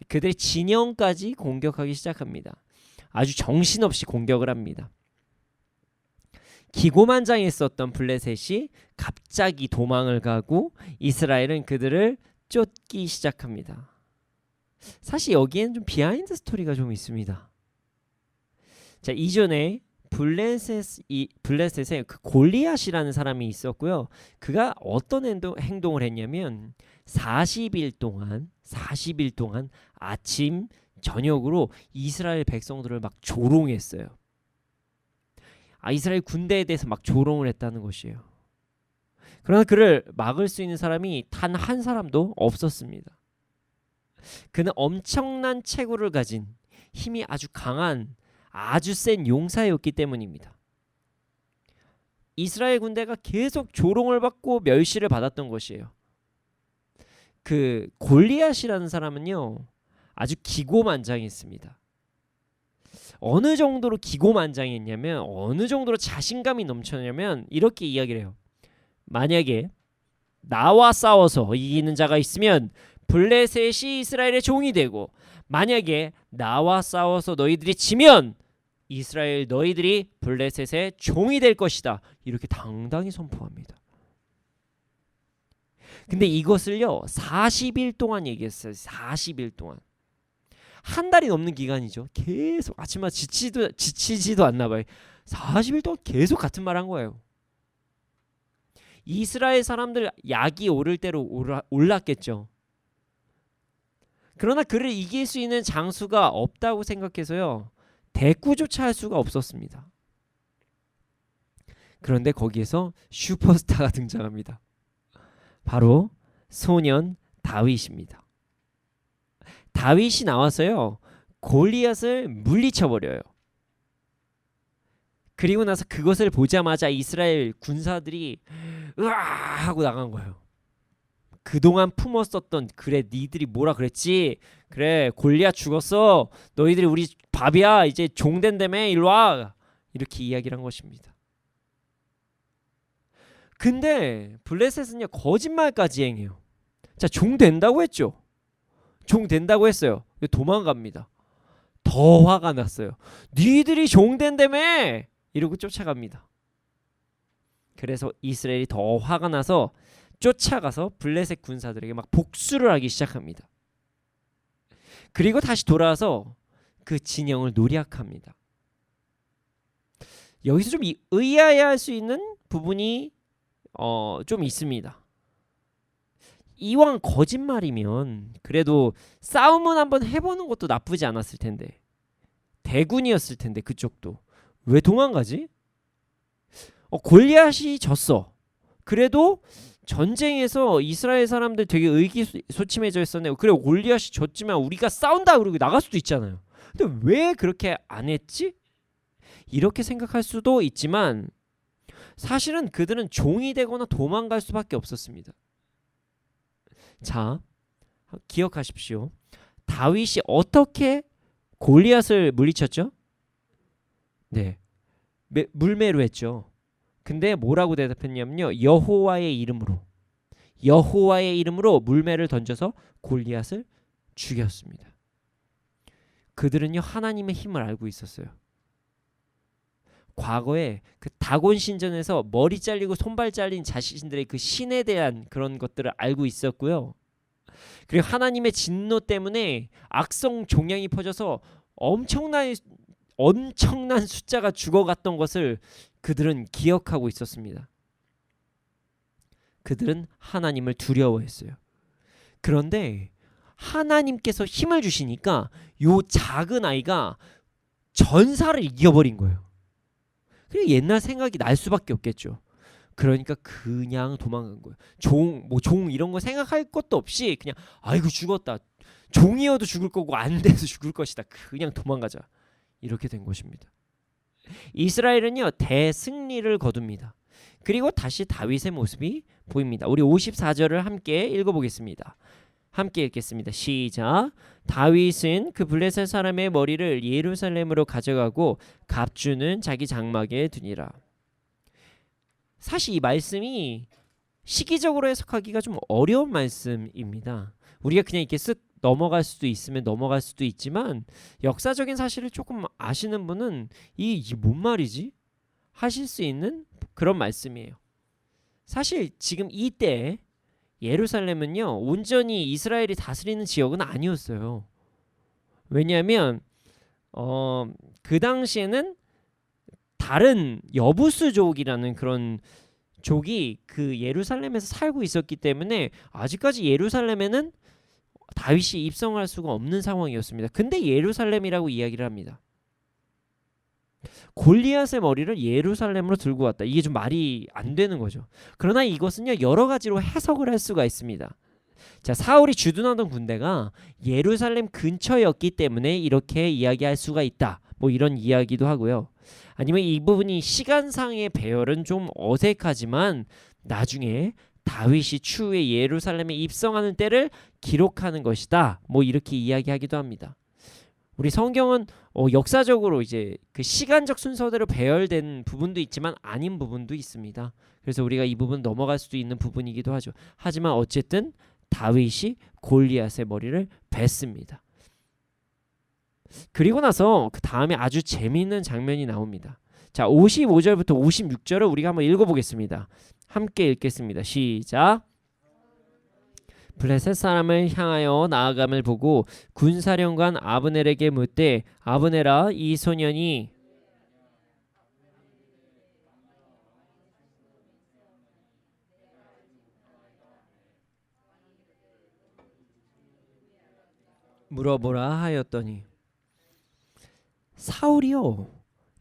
[SPEAKER 2] 그들의 진영까지 공격하기 시작합니다. 아주 정신없이 공격을 합니다. 기고만장했었던 블레셋이 갑자기 도망을 가고 이스라엘은 그들을 쫓기 시작합니다. 사실 여기에는 좀 비하인드 스토리가 좀 있습니다. 자, 이전에 블레셋에 그 골리앗이라는 사람이 있었고요. 그가 어떤 행동을 했냐면 40일 동안 아침 저녁으로 이스라엘 백성들을 막 조롱했어요. 이스라엘 군대에 대해서 막 조롱을 했다는 것이에요. 그러나 그를 막을 수 있는 사람이 단 한 사람도 없었습니다. 그는 엄청난 체구를 가진 힘이 아주 강한 아주 센 용사였기 때문입니다. 이스라엘 군대가 계속 조롱을 받고 멸시를 받았던 것이에요. 그 골리앗이라는 사람은요 아주 기고만장했습니다. 어느 정도로 기고만장했냐면 어느 정도로 자신감이 넘쳤냐면 이렇게 이야기를 해요. 만약에 나와 싸워서 이기는 자가 있으면 블레셋이 이스라엘의 종이 되고 만약에 나와 싸워서 너희들이 지면 이스라엘 너희들이 블레셋의 종이 될 것이다. 이렇게 당당히 선포합니다. 근데 이것을요 40일 동안 얘기했어요. 40일 동안. 한 달이 넘는 기간이죠. 계속 아침마다 지치지도 않나 봐요. 40일 동안 계속 같은 말 한 거예요. 이스라엘 사람들 약이 오를 대로 올랐겠죠. 그러나 그를 이길 수 있는 장수가 없다고 생각해서요. 대꾸조차 할 수가 없었습니다. 그런데 거기에서 슈퍼스타가 등장합니다. 바로 소년 다윗입니다. 다윗이 나와서요. 골리앗을 물리쳐 버려요. 그리고 나서 그것을 보자마자 이스라엘 군사들이 으아 하고 나간 거예요. 그동안 품었었던 그래 니들이 뭐라 그랬지? 그래 골리앗 죽었어. 너희들이 우리 밥이야. 이제 종 된다며 일로 와. 이렇게 이야기를 한 것입니다. 근데 블레셋은요 거짓말까지 행해요. 자, 종 된다고 했죠. 종 된다고 했어요. 도망갑니다. 더 화가 났어요. 니들이 종 된다며 이러고 쫓아갑니다. 그래서 이스라엘이 더 화가 나서 쫓아가서 블레셋 군사들에게 막 복수를 하기 시작합니다. 그리고 다시 돌아와서 그 진영을 노략합니다. 여기서 좀 의아해할 수 있는 부분이 좀 있습니다. 이왕 거짓말이면 그래도 싸움은 한번 해보는 것도 나쁘지 않았을 텐데, 대군이었을 텐데 그쪽도 왜 도망가지? 골리앗이 졌어. 그래도 전쟁에서 이스라엘 사람들 되게 의기소침해져 있었네요. 그래 골리앗이 졌지만 우리가 싸운다 그러고 나갈 수도 있잖아요. 근데 왜 그렇게 안 했지? 이렇게 생각할 수도 있지만 사실은 그들은 종이 되거나 도망갈 수밖에 없었습니다. 자, 기억하십시오. 다윗이 어떻게 골리앗을 물리쳤죠? 네, 물매로 했죠. 근데 뭐라고 대답했냐면요. 여호와의 이름으로 물매를 던져서 골리앗을 죽였습니다. 그들은요 하나님의 힘을 알고 있었어요. 과거에 그 다곤 신전에서 머리 잘리고 손발 잘린 자신들의 그 신에 대한 그런 것들을 알고 있었고요. 그리고 하나님의 진노 때문에 악성 종양이 퍼져서 엄청난 숫자가 죽어갔던 것을 그들은 기억하고 있었습니다. 그들은 하나님을 두려워했어요. 그런데 하나님께서 힘을 주시니까 요 작은 아이가 전사를 이겨버린 거예요. 그래 옛날 생각이 날 수밖에 없겠죠. 그러니까 그냥 도망간 거예요. 종 이런 거 생각할 것도 없이 그냥 아이고 죽었다. 종이어도 죽을 거고 안 돼도 죽을 것이다. 그냥 도망가자. 이렇게 된 것입니다. 이스라엘은요 대승리를 거둡니다. 그리고 다시 다윗의 모습이 보입니다. 우리 54절을 함께 읽어보겠습니다. 함께 읽겠습니다. 시작. 다윗은 그 블레셋 사람의 머리를 예루살렘으로 가져가고 갑주는 자기 장막에 두니라. 사실 이 말씀이 시기적으로 해석하기가 좀 어려운 말씀입니다. 우리가 그냥 이렇게 쓱 넘어갈 수도 있으면 넘어갈 수도 있지만 역사적인 사실을 조금 아시는 분은 이게 뭔 말이지? 하실 수 있는 그런 말씀이에요. 사실 지금 이때 예루살렘은요 온전히 이스라엘이 다스리는 지역은 아니었어요. 왜냐하면 그 당시에는 다른 여부스족이라는 그런 족이 그 예루살렘에서 살고 있었기 때문에 아직까지 예루살렘에는 다윗이 입성할 수가 없는 상황이었습니다. 근데 예루살렘이라고 이야기를 합니다. 골리앗의 머리를 예루살렘으로 들고 왔다. 이게 좀 말이 안 되는 거죠. 그러나 이것은요 여러 가지로 해석을 할 수가 있습니다. 자, 사울이 주둔하던 군대가 예루살렘 근처였기 때문에 이렇게 이야기할 수가 있다. 뭐 이런 이야기도 하고요. 아니면 이 부분이 시간상의 배열은 좀 어색하지만 나중에 다윗이 추후에 예루살렘에 입성하는 때를 기록하는 것이다. 뭐 이렇게 이야기하기도 합니다. 우리 성경은 역사적으로 이제 그 시간적 순서대로 배열된 부분도 있지만 아닌 부분도 있습니다. 그래서 우리가 이 부분 넘어갈 수도 있는 부분이기도 하죠. 하지만 어쨌든 다윗이 골리앗의 머리를 뱄습니다. 그리고 나서 그 다음에 아주 재미있는 장면이 나옵니다. 자, 55절부터 56절을 우리가 한번 읽어보겠습니다. 함께 읽겠습니다. 시작. 블레셋 사람을 향하여 나아감을 보고 군사령관 아브넬에게 묻되 아브넬아 이 소년이 물어보라 하였더니 사울이요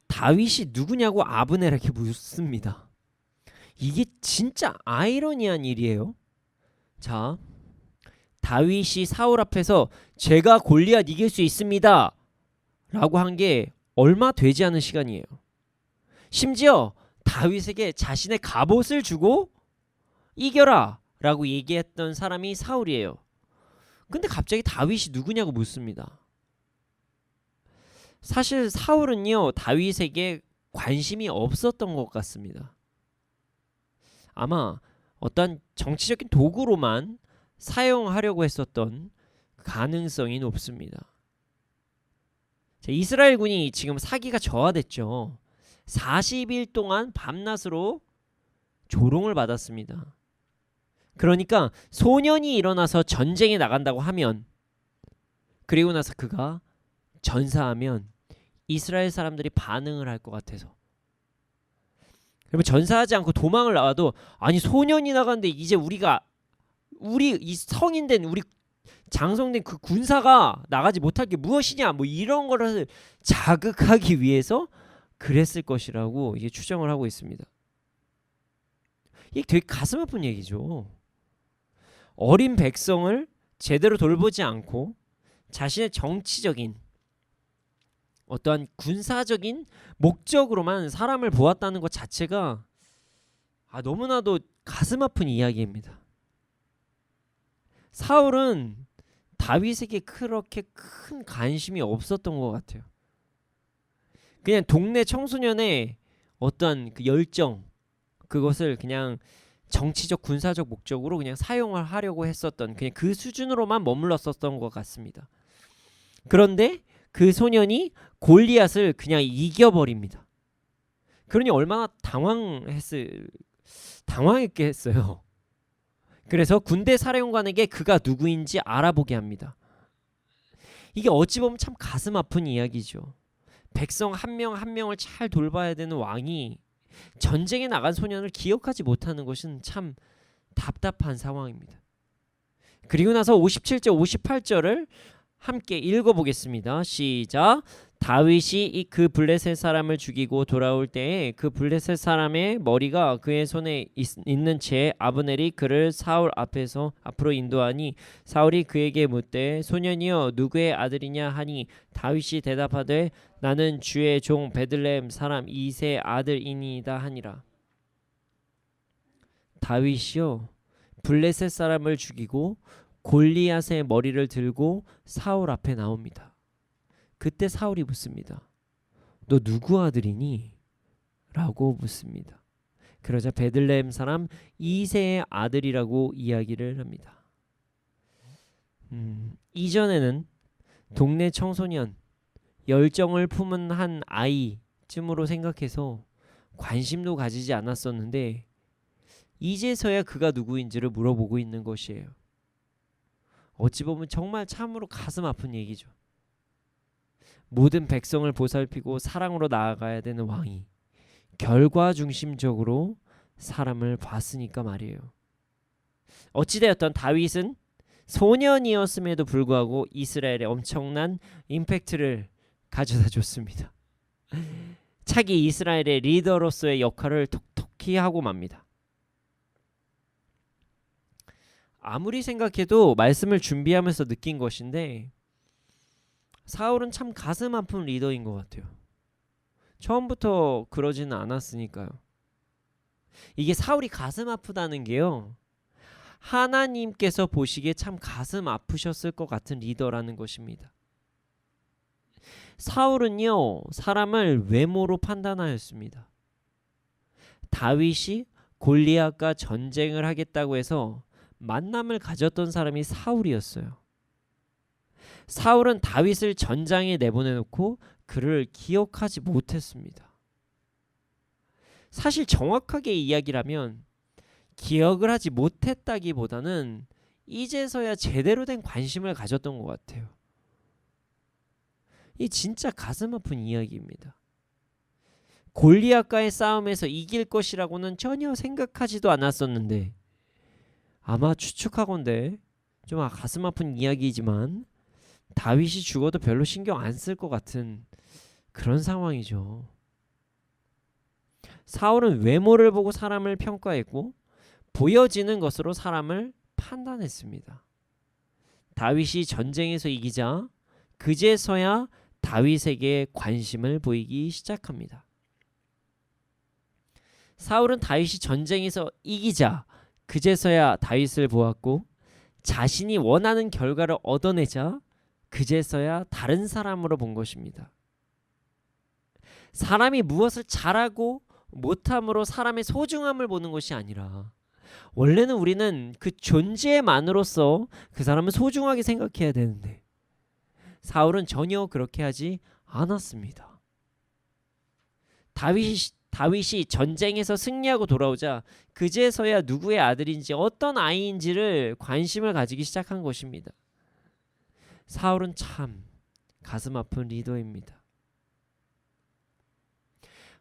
[SPEAKER 2] 다윗이 누구냐고 아브넬에게 묻습니다. 이게 진짜 아이러니한 일이에요. 자, 다윗이 사울 앞에서 제가 골리앗 이길 수 있습니다 라고 한 게 얼마 되지 않은 시간이에요. 심지어 다윗에게 자신의 갑옷을 주고 이겨라 라고 얘기했던 사람이 사울이에요. 근데 갑자기 다윗이 누구냐고 묻습니다. 사실 사울은요 다윗에게 관심이 없었던 것 같습니다. 아마 어떤 정치적인 도구로만 사용하려고 했었던 가능성이 높습니다. 자, 이스라엘군이 지금 사기가 저하됐죠. 40일 동안 밤낮으로 조롱을 받았습니다. 그러니까 소년이 일어나서 전쟁에 나간다고 하면, 그리고 나서 그가 전사하면 이스라엘 사람들이 반응을 할 것 같아서, 그러면 전사하지 않고 도망을 나와도 아니 소년이 나갔는데 이제 우리 이 성인된 우리 장성된 그 군사가 나가지 못할 게 무엇이냐 뭐 이런 거를 자극하기 위해서 그랬을 것이라고 이게 추정을 하고 있습니다. 이게 되게 가슴 아픈 얘기죠. 어린 백성을 제대로 돌보지 않고 자신의 정치적인 어떠한 군사적인 목적으로만 사람을 보았다는 것 자체가 너무나도 가슴 아픈 이야기입니다. 사울은 다윗에게 그렇게 큰 관심이 없었던 것 같아요. 그냥 동네 청소년의 어떠한 그 열정, 그것을 그냥 정치적 군사적 목적으로 그냥 사용을 하려고 했었던, 그냥 그 수준으로만 머물렀었던 것 같습니다. 그런데 그 소년이 골리앗을 그냥 이겨버립니다. 그러니 얼마나 당황했겠어요. 그래서 군대 사령관에게 그가 누구인지 알아보게 합니다. 이게 어찌 보면 참 가슴 아픈 이야기죠. 백성 한 명 한 명을 잘 돌봐야 되는 왕이 전쟁에 나간 소년을 기억하지 못하는 것은 참 답답한 상황입니다. 그리고 나서 57절 58절을 함께 읽어보겠습니다. 시작. 다윗이 그 블레셋 사람을 죽이고 돌아올 때에 그 블레셋 사람의 머리가 그의 손에 있는 채 아브넬이 그를 사울 앞으로 인도하니 사울이 그에게 묻되 소년이여 누구의 아들이냐 하니 다윗이 대답하되 나는 주의 종 베들레헴 사람 이새의 아들이니이다 하니라. 다윗이요 블레셋 사람을 죽이고 골리앗의 머리를 들고 사울 앞에 나옵니다. 그때 사울이 묻습니다. 너 누구 아들이니? 라고 묻습니다. 그러자 베들레헴 사람 이새의 아들이라고 이야기를 합니다. 이전에는 동네 청소년, 열정을 품은 한 아이쯤으로 생각해서 관심도 가지지 않았었는데 이제서야 그가 누구인지를 물어보고 있는 것이에요. 어찌 보면 정말 참으로 가슴 아픈 얘기죠. 모든 백성을 보살피고 사랑으로 나아가야 되는 왕이 결과 중심적으로 사람을 봤으니까 말이에요. 어찌되었던 다윗은 소년이었음에도 불구하고 이스라엘에 엄청난 임팩트를 가져다 줬습니다. 차기 이스라엘의 리더로서의 역할을 톡톡히 하고 맙니다. 아무리 생각해도 말씀을 준비하면서 느낀 것인데 사울은 참 가슴 아픈 리더인 것 같아요. 처음부터 그러지는 않았으니까요. 이게 사울이 가슴 아프다는 게요, 하나님께서 보시기에 참 가슴 아프셨을 것 같은 리더라는 것입니다. 사울은요 사람을 외모로 판단하였습니다. 다윗이 골리앗과 전쟁을 하겠다고 해서 만남을 가졌던 사람이 사울이었어요. 사울은 다윗을 전장에 내보내놓고 그를 기억하지 못했습니다. 사실 정확하게 이야기라면 기억을 하지 못했다기보다는 이제서야 제대로 된 관심을 가졌던 것 같아요. 이 진짜 가슴 아픈 이야기입니다. 골리앗과의 싸움에서 이길 것이라고는 전혀 생각하지도 않았었는데, 아마 추측하건대 좀 가슴 아픈 이야기이지만 다윗이 죽어도 별로 신경 안 쓸 것 같은 그런 상황이죠. 사울은 외모를 보고 사람을 평가했고 보여지는 것으로 사람을 판단했습니다. 다윗이 전쟁에서 이기자 그제서야 다윗에게 관심을 보이기 시작합니다. 사울은 다윗이 전쟁에서 이기자 그제서야 다윗을 보았고 자신이 원하는 결과를 얻어내자 그제서야 다른 사람으로 본 것입니다. 사람이 무엇을 잘하고 못함으로 사람의 소중함을 보는 것이 아니라 원래는 우리는 그 존재만으로서 그 사람을 소중하게 생각해야 되는데 사울은 전혀 그렇게 하지 않았습니다. 다윗이 전쟁에서 승리하고 돌아오자 그제서야 누구의 아들인지 어떤 아이인지를 관심을 가지기 시작한 것입니다. 사울은 참 가슴 아픈 리더입니다.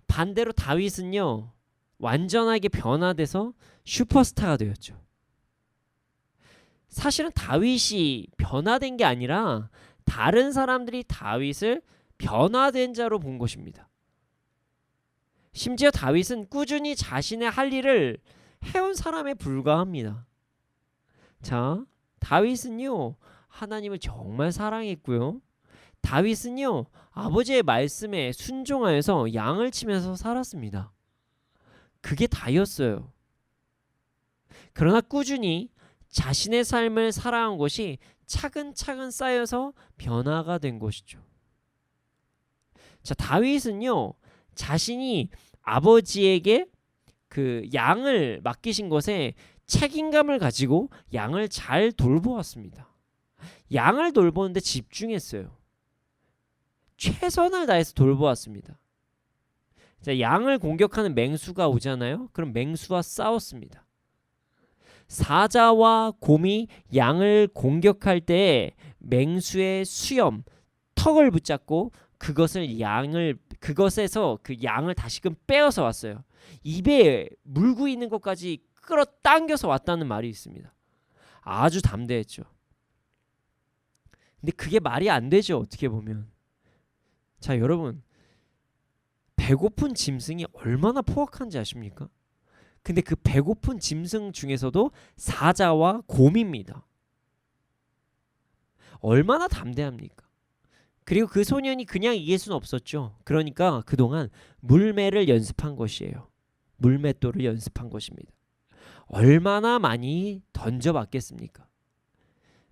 [SPEAKER 2] 반대로 다윗은요 완전하게 변화돼서 슈퍼스타가 되었죠. 사실은 다윗이 변화된 게 아니라 다른 사람들이 다윗을 변화된 자로 본 것입니다. 심지어 다윗은 꾸준히 자신의 할 일을 해온 사람에 불과합니다. 자, 다윗은요 하나님을 정말 사랑했고요. 다윗은요 아버지의 말씀에 순종하여서 양을 치면서 살았습니다. 그게 다였어요. 그러나 꾸준히 자신의 삶을 살아온 것이 차근차근 쌓여서 변화가 된 것이죠. 자, 다윗은요 자신이 아버지에게 그 양을 맡기신 것에 책임감을 가지고 양을 잘 돌보았습니다. 양을 돌보는데 집중했어요. 최선을 다해서 돌보았습니다. 자, 양을 공격하는 맹수가 오잖아요. 그럼 맹수와 싸웠습니다. 사자와 곰이 양을 공격할 때 맹수의 수염, 턱을 붙잡고 그것에서 그 양을 다시금 빼어서 왔어요. 입에 물고 있는 것까지 끌어당겨서 왔다는 말이 있습니다. 아주 담대했죠. 근데 그게 말이 안 되죠. 어떻게 보면. 자, 여러분 배고픈 짐승이 얼마나 포악한지 아십니까? 근데 그 배고픈 짐승 중에서도 사자와 곰입니다. 얼마나 담대합니까? 그리고 그 소년이 그냥 이길 수는 없었죠. 그러니까 그동안 물매를 연습한 것이에요. 물맷돌을 연습한 것입니다. 얼마나 많이 던져봤겠습니까?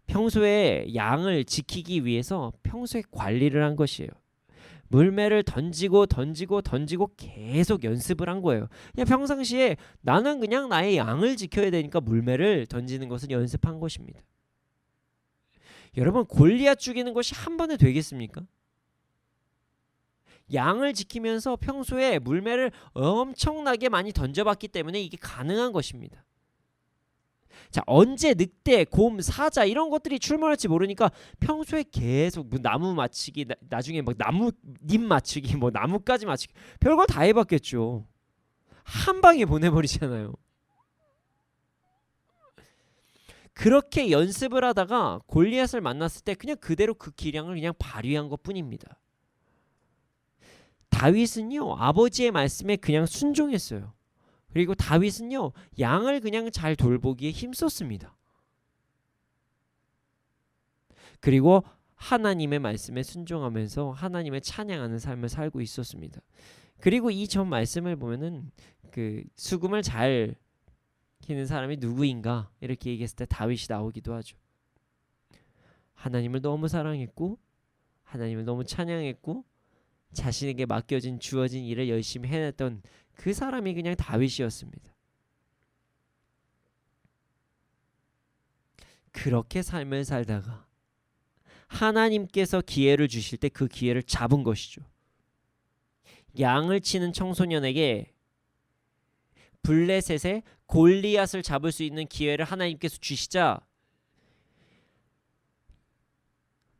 [SPEAKER 2] 평소에 양을 지키기 위해서 평소에 관리를 한 것이에요. 물매를 던지고 계속 연습을 한 거예요. 그냥 평상시에 나는 그냥 나의 양을 지켜야 되니까 물매를 던지는 것을 연습한 것입니다. 여러분 골리앗 죽이는 것이 한 번에 되겠습니까? 양을 지키면서 평소에 물매를 엄청나게 많이 던져봤기 때문에 이게 가능한 것입니다. 자, 언제 늑대, 곰, 사자 이런 것들이 출몰할지 모르니까 평소에 계속 뭐 나무 맞추기, 나중에 막 나뭇잎 맞추기, 뭐 나뭇가지 맞추기 별걸 다 해봤겠죠. 한 방에 보내버리잖아요. 그렇게 연습을 하다가 골리앗을 만났을 때 그냥 그대로 그 기량을 그냥 발휘한 것뿐입니다. 다윗은요 아버지의 말씀에 그냥 순종했어요. 그리고 다윗은요 양을 그냥 잘 돌보기에 힘썼습니다. 그리고 하나님의 말씀에 순종하면서 하나님을 찬양하는 삶을 살고 있었습니다. 그리고 이 전 말씀을 보면은 그 수금을 잘 키는 사람이 누구인가 이렇게 얘기했을 때 다윗이 나오기도 하죠. 하나님을 너무 사랑했고 하나님을 너무 찬양했고 자신에게 맡겨진 주어진 일을 열심히 해냈던 그 사람이 그냥 다윗이었습니다. 그렇게 삶을 살다가 하나님께서 기회를 주실 때 그 기회를 잡은 것이죠. 양을 치는 청소년에게 블레셋의 골리앗을 잡을 수 있는 기회를 하나님께서 주시자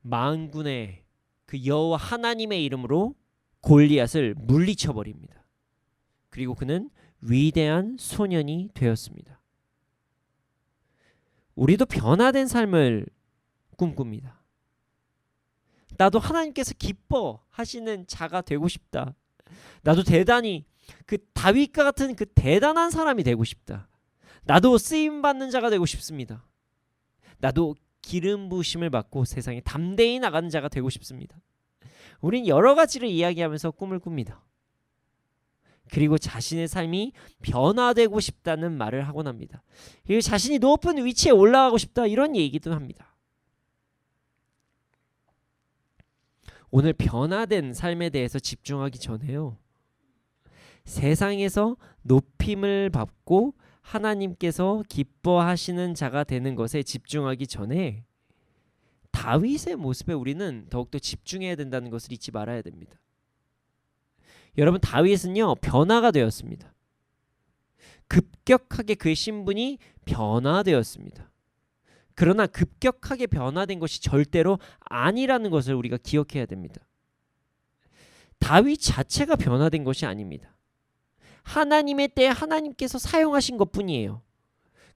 [SPEAKER 2] 만군의 그 여호와 하나님의 이름으로 골리앗을 물리쳐 버립니다. 그리고 그는 위대한 소년이 되었습니다. 우리도 변화된 삶을 꿈꿉니다. 나도 하나님께서 기뻐하시는 자가 되고 싶다. 나도 대단히 그 다윗과 같은 그 대단한 사람이 되고 싶다. 나도 쓰임 받는 자가 되고 싶습니다. 나도 기름 부으심을 받고 세상에 담대히 나가는 자가 되고 싶습니다. 우린 여러 가지를 이야기하면서 꿈을 꿉니다. 그리고 자신의 삶이 변화되고 싶다는 말을 하곤 합니다. 그리고 자신이 높은 위치에 올라가고 싶다 이런 얘기도 합니다. 오늘 변화된 삶에 대해서 집중하기 전에요. 세상에서 높임을 받고 하나님께서 기뻐하시는 자가 되는 것에 집중하기 전에 다윗의 모습에 우리는 더욱더 집중해야 된다는 것을 잊지 말아야 됩니다. 여러분, 다윗은요 변화가 되었습니다. 급격하게 그의 신분이 변화되었습니다. 그러나 급격하게 변화된 것이 절대로 아니라는 것을 우리가 기억해야 됩니다. 다윗 자체가 변화된 것이 아닙니다. 하나님의 때에 하나님께서 사용하신 것뿐이에요.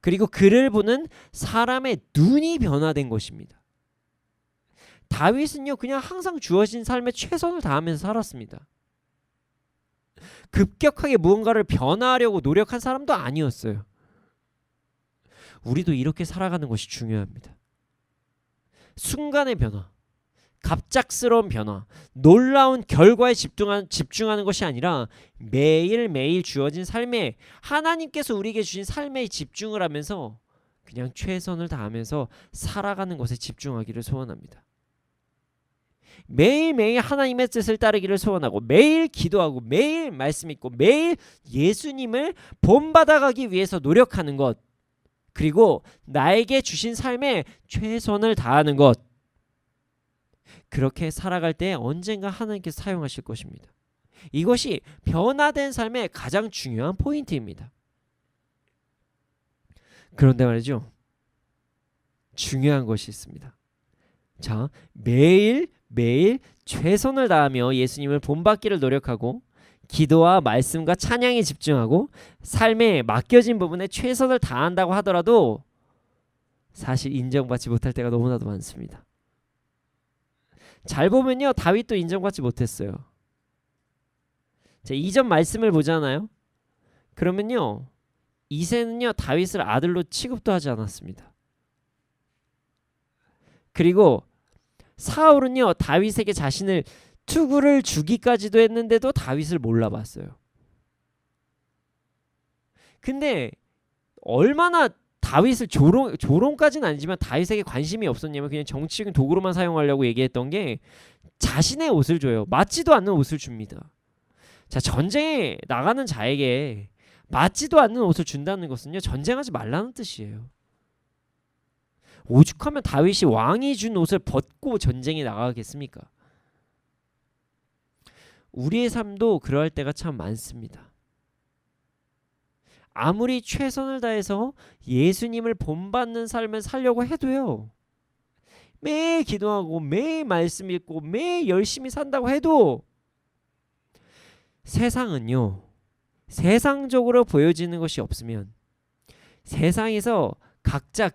[SPEAKER 2] 그리고 그를 보는 사람의 눈이 변화된 것입니다. 다윗은요 그냥 항상 주어진 삶에 최선을 다하면서 살았습니다. 급격하게 무언가를 변화하려고 노력한 사람도 아니었어요. 우리도 이렇게 살아가는 것이 중요합니다. 순간의 변화, 갑작스러운 변화, 놀라운 결과에 집중하는 것이 아니라 매일매일 주어진 삶에 하나님께서 우리에게 주신 삶에 집중을 하면서 그냥 최선을 다하면서 살아가는 것에 집중하기를 소원합니다. 매일매일 하나님의 뜻을 따르기를 소원하고 매일 기도하고 매일 말씀 읽고 매일 예수님을 본받아가기 위해서 노력하는 것, 그리고 나에게 주신 삶에 최선을 다하는 것, 그렇게 살아갈 때 언젠가 하나님께서 사용하실 것입니다. 이것이 변화된 삶의 가장 중요한 포인트입니다. 그런데 말이죠, 중요한 것이 있습니다. 자, 매일 최선을 다하며 예수님을 본받기를 노력하고 기도와 말씀과 찬양에 집중하고 삶에 맡겨진 부분에 최선을 다한다고 하더라도 사실 인정받지 못할 때가 너무나도 많습니다. 잘 보면요 다윗도 인정받지 못했어요. 자, 이전 말씀을 보잖아요. 그러면요 이새는요 다윗을 아들로 취급도 하지 않았습니다. 그리고 사울은요 다윗에게 자신을 투구를 주기까지도 했는데도 다윗을 몰라봤어요. 근데 얼마나 다윗을 조롱까지는 아니지만 다윗에게 관심이 없었냐면 그냥 정치적인 도구로만 사용하려고 얘기했던 게 자신의 옷을 줘요. 맞지도 않는 옷을 줍니다. 자, 전쟁에 나가는 자에게 맞지도 않는 옷을 준다는 것은요 전쟁하지 말라는 뜻이에요. 오죽하면 다윗이 왕이 준 옷을 벗고 전쟁에 나가겠습니까? 우리의 삶도 그러할 때가 참 많습니다. 아무리 최선을 다해서 예수님을 본받는 삶을 살려고 해도요 매일 기도하고 매일 말씀 읽고 매일 열심히 산다고 해도 세상은요 세상적으로 보여지는 것이 없으면 세상에서 각자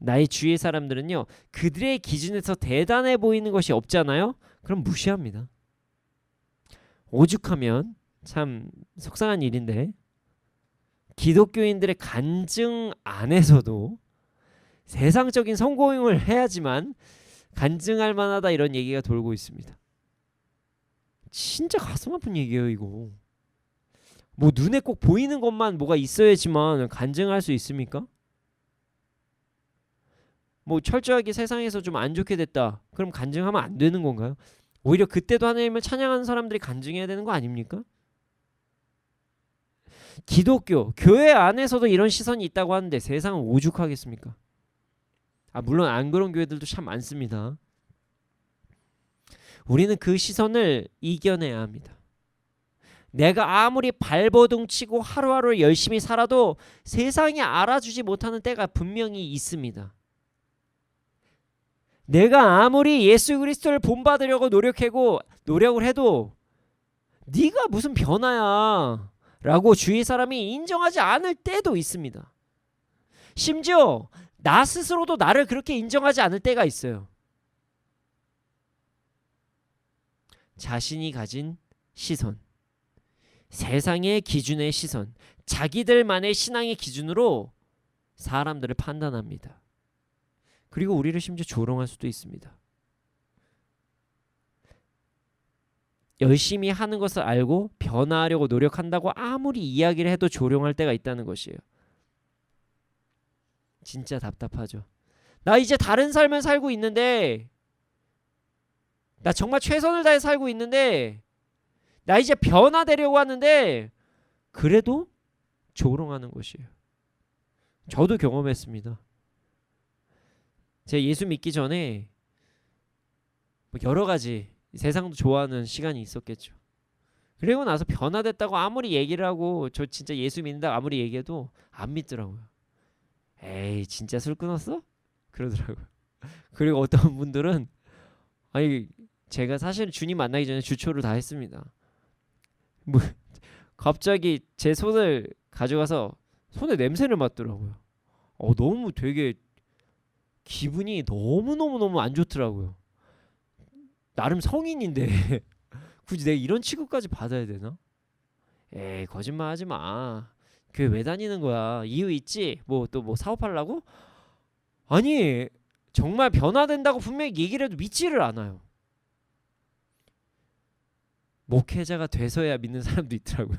[SPEAKER 2] 나의 주위의 사람들은요 그들의 기준에서 대단해 보이는 것이 없잖아요. 그럼 무시합니다. 오죽하면 참 속상한 일인데 기독교인들의 간증 안에서도 세상적인 성공을 해야지만 간증할 만하다 이런 얘기가 돌고 있습니다. 진짜 가슴 아픈 얘기예요 이거. 뭐 눈에 꼭 보이는 것만 뭐가 있어야지만 간증할 수 있습니까? 뭐 철저하게 세상에서 좀 안 좋게 됐다 그럼 간증하면 안 되는 건가요? 오히려 그때도 하나님을 찬양하는 사람들이 간증해야 되는 거 아닙니까? 기독교, 교회 안에서도 이런 시선이 있다고 하는데 세상은 오죽하겠습니까? 물론 안 그런 교회들도 참 많습니다. 우리는 그 시선을 이겨내야 합니다. 내가 아무리 발버둥 치고 하루하루 열심히 살아도 세상이 알아주지 못하는 때가 분명히 있습니다. 내가 아무리 예수 그리스도를 본받으려고 노력을 해도 네가 무슨 변화야 라고 주위 사람이 인정하지 않을 때도 있습니다. 심지어 나 스스로도 나를 그렇게 인정하지 않을 때가 있어요. 자신이 가진 시선, 세상의 기준의 시선, 자기들만의 신앙의 기준으로 사람들을 판단합니다. 그리고 우리를 심지어 조롱할 수도 있습니다. 열심히 하는 것을 알고 변화하려고 노력한다고 아무리 이야기를 해도 조롱할 때가 있다는 것이에요. 진짜 답답하죠. 나 이제 다른 삶을 살고 있는데, 나 정말 최선을 다해 살고 있는데, 나 이제 변화되려고 하는데 그래도 조롱하는 것이에요. 저도 경험했습니다. 제가 예수 믿기 전에 여러 가지 세상도 좋아하는 시간이 있었겠죠. 그리고 나서 변화됐다고 아무리 얘기를 하고, 저 진짜 예수 믿는다 아무리 얘기해도 안 믿더라고요. 에이, 진짜 술 끊었어? 그러더라고요. 그리고 어떤 분들은, 아니, 제가 사실 주님 만나기 전에 주초를 다 했습니다. 뭐 갑자기 제 손을 가져가서 손에 냄새를 맡더라고요. 너무 되게 기분이 너무너무 안 좋더라고요. 나름 성인인데 굳이 내가 이런 취급까지 받아야 되나? 에이, 거짓말 하지 마. 교회 왜 다니는 거야? 이유 있지? 뭐 또 뭐 사업하려고? 아니, 정말 변화된다고 분명히 얘기를 해도 믿지를 않아요. 목회자가 돼서야 믿는 사람도 있더라고요.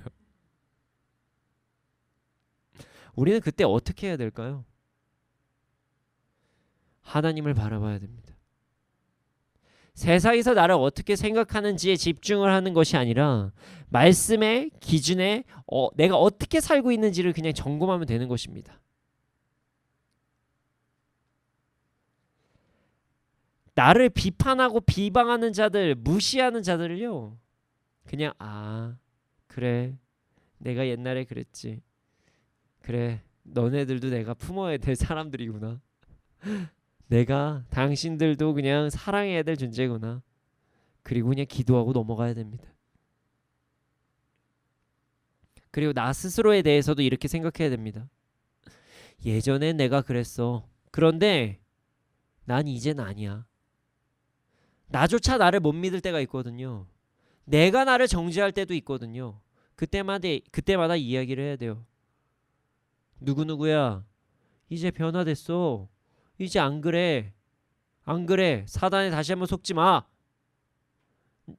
[SPEAKER 2] 우리는 그때 어떻게 해야 될까요? 하나님을 바라봐야 됩니다. 세상에서 나를 어떻게 생각하는지에 집중을 하는 것이 아니라 말씀의 기준에 내가 어떻게 살고 있는지를 그냥 점검하면 되는 것입니다. 나를 비판하고 비방하는 자들, 무시하는 자들을요, 그냥 그래, 내가 옛날에 그랬지. 그래, 너네들도 내가 품어야 될 사람들이구나. 내가 당신들도 그냥 사랑해야 될 존재구나. 그리고 그냥 기도하고 넘어가야 됩니다. 그리고 나 스스로에 대해서도 이렇게 생각해야 됩니다. 예전엔 내가 그랬어. 그런데 난 이젠 아니야. 나조차 나를 못 믿을 때가 있거든요. 내가 나를 정죄할 때도 있거든요. 그때마다 이야기를 해야 돼요. 누구누구야, 이제 변화됐어. 이제 안 그래. 안 그래. 사단에 다시 한번 속지 마.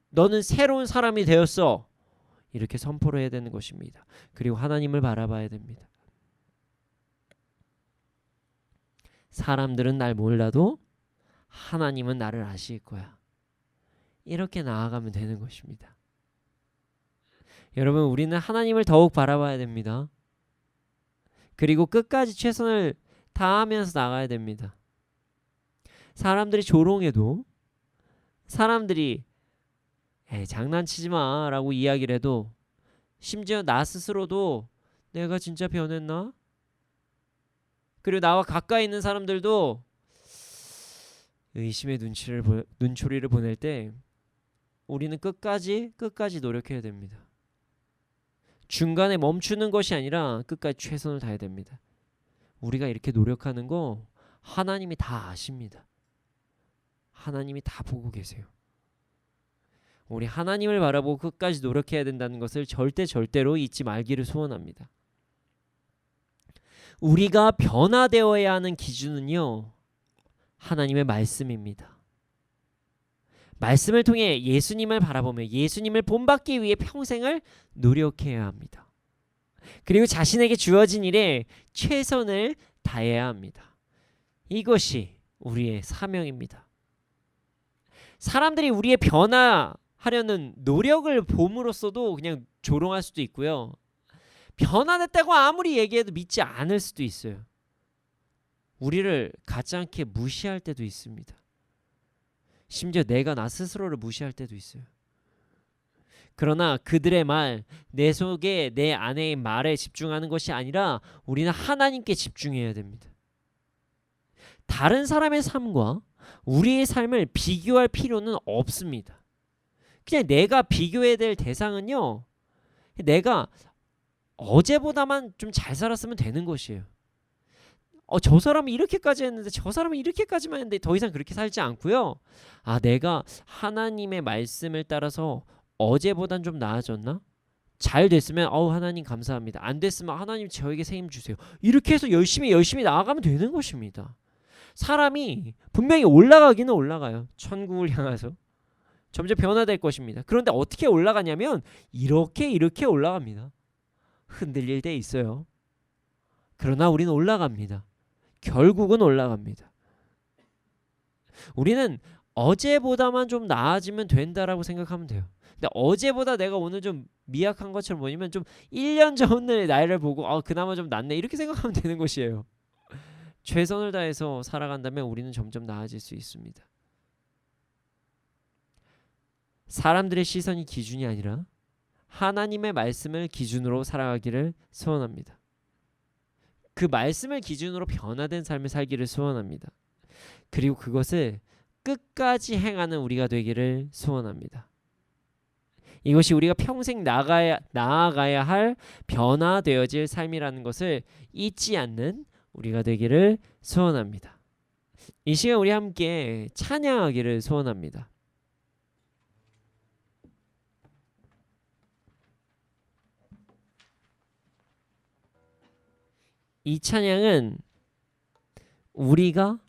[SPEAKER 2] 너는 새로운 사람이 되었어. 이렇게 선포를 해야 되는 것입니다. 그리고 하나님을 바라봐야 됩니다. 사람들은 날 몰라도 하나님은 나를 아실 거야. 이렇게 나아가면 되는 것입니다. 여러분, 우리는 하나님을 더욱 바라봐야 됩니다. 그리고 끝까지 최선을 다하면서 나가야 됩니다. 사람들이 조롱해도, 사람들이 장난치지 마 라고 이야기를 해도, 심지어 나 스스로도 내가 진짜 변했나? 그리고 나와 가까이 있는 사람들도 의심의 눈초리를 보낼 때 우리는 끝까지 노력해야 됩니다. 중간에 멈추는 것이 아니라 끝까지 최선을 다해야 됩니다. 우리가 이렇게 노력하는 거 하나님이 다 아십니다. 하나님이 다 보고 계세요. 우리 하나님을 바라보고 끝까지 노력해야 된다는 것을 절대로 잊지 말기를 소원합니다. 우리가 변화되어야 하는 기준은요, 하나님의 말씀입니다. 말씀을 통해 예수님을 바라보며 예수님을 본받기 위해 평생을 노력해야 합니다. 그리고 자신에게 주어진 일에 최선을 다해야 합니다. 이것이 우리의 사명입니다. 사람들이 우리의 변화하려는 노력을 봄으로써도 그냥 조롱할 수도 있고요. 변화됐다고 아무리 얘기해도 믿지 않을 수도 있어요. 우리를 가짜않게 무시할 때도 있습니다. 심지어 내가 나 스스로를 무시할 때도 있어요. 그러나 그들의 말, 내 속에 내 안의 말에 집중하는 것이 아니라 우리는 하나님께 집중해야 됩니다. 다른 사람의 삶과 우리의 삶을 비교할 필요는 없습니다. 그냥 내가 비교해야 될 대상은요, 내가 어제보다만 좀 잘 살았으면 되는 것이에요. 저 사람이 이렇게까지 했는데 저 사람이 이렇게까지만 했는데 더 이상 그렇게 살지 않고요. 내가 하나님의 말씀을 따라서 어제보단 좀 나아졌나? 잘 됐으면 하나님 감사합니다. 안 됐으면 하나님 저에게 새 힘 주세요. 이렇게 해서 열심히 나아가면 되는 것입니다. 사람이 분명히 올라가기는 올라가요. 천국을 향해서 점점 변화될 것입니다. 그런데 어떻게 올라가냐면 이렇게 올라갑니다. 흔들릴 때 있어요. 그러나 우리는 올라갑니다. 결국은 올라갑니다. 우리는 어제보다만 좀 나아지면 된다라고 생각하면 돼요. 근데 어제보다 내가 오늘 좀 미약한 것처럼 뭐냐면 좀 1년 전의 나이를 보고 그나마 좀 낫네 이렇게 생각하면 되는 것이에요. 최선을 다해서 살아간다면 우리는 점점 나아질 수 있습니다. 사람들의 시선이 기준이 아니라 하나님의 말씀을 기준으로 살아가기를 소원합니다. 그 말씀을 기준으로 변화된 삶을 살기를 소원합니다. 그리고 그것을 끝까지 행하는 우리가 되기를 소원합니다. 이것이 우리가 평생 나아가야 할 변화되어질 삶이라는 것을 잊지 않는 우리가 되기를 소원합니다. 이 시간 우리 함께 찬양하기를 소원합니다. 이 찬양은 우리가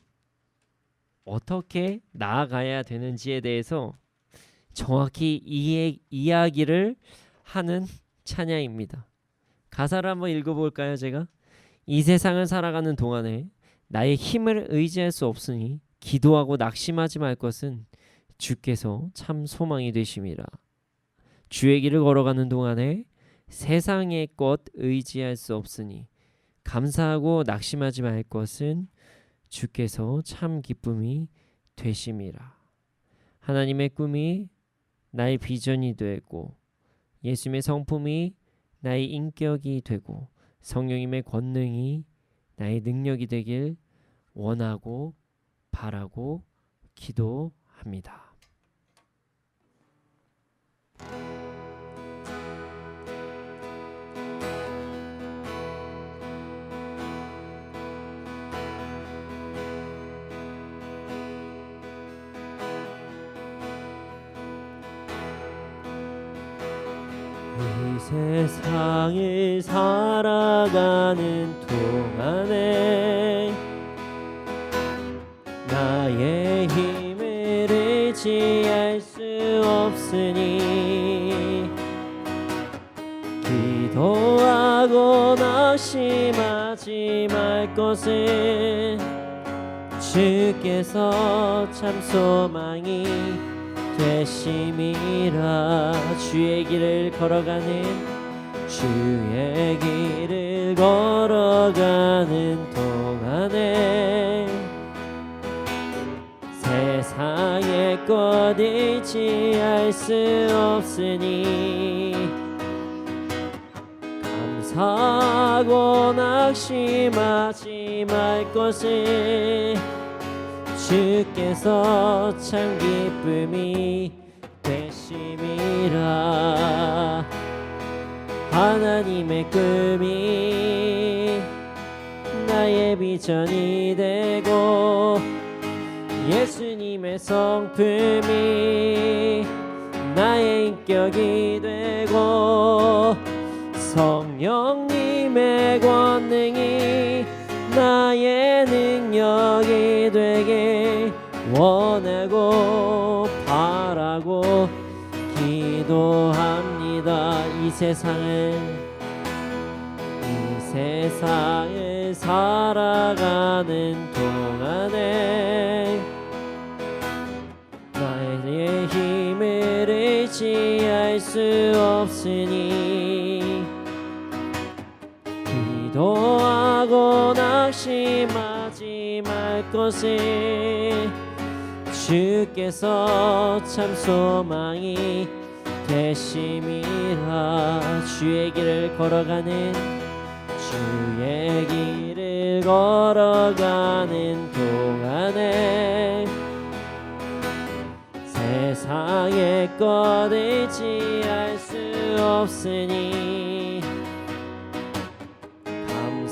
[SPEAKER 2] 어떻게 나아가야 되는지에 대해서 정확히 이야기를 하는 찬양입니다. 가사를 한번 읽어볼까요? 제가 이 세상을 살아가는 동안에 나의 힘을 의지할 수 없으니 기도하고 낙심하지 말 것은 주께서 참 소망이 되심이라. 주의 길을 걸어가는 동안에 세상의 것 의지할 수 없으니 감사하고 낙심하지 말 것은 주께서 참 기쁨이 되심이라. 하나님의 꿈이 나의 비전이 되고 예수님의 성품이 나의 인격이 되고 성령님의 권능이 나의 능력이 되길 원하고 바라고 기도합니다. 이 세상을 살아가는 동안에 나의 힘을 의지할 수 없으니 기도하고 낙심하지 말 것은 주께서 참 소망이 되심이라. 주의 길을 걸어가는 동안에 세상의 것 의지할 수 없으니 감사하고 낙심하지 말 것을 주께서 참 기쁨이 되심이라. 하나님의 꿈이 나의 비전이 되고 예수님의 성품이 나의 인격이 되고 성령님의 권능이 나의 능력이 되게 원하고 바라고 기도합니다. 이 세상을 살아가는 동안에 나의 힘을 의지할 수 없으니 기도하고 낙심하지 말 것을 주께서 참 소망이 되심이라. 주의 길을 걸어가는 동안에 세상의 것 의지할 수 없으니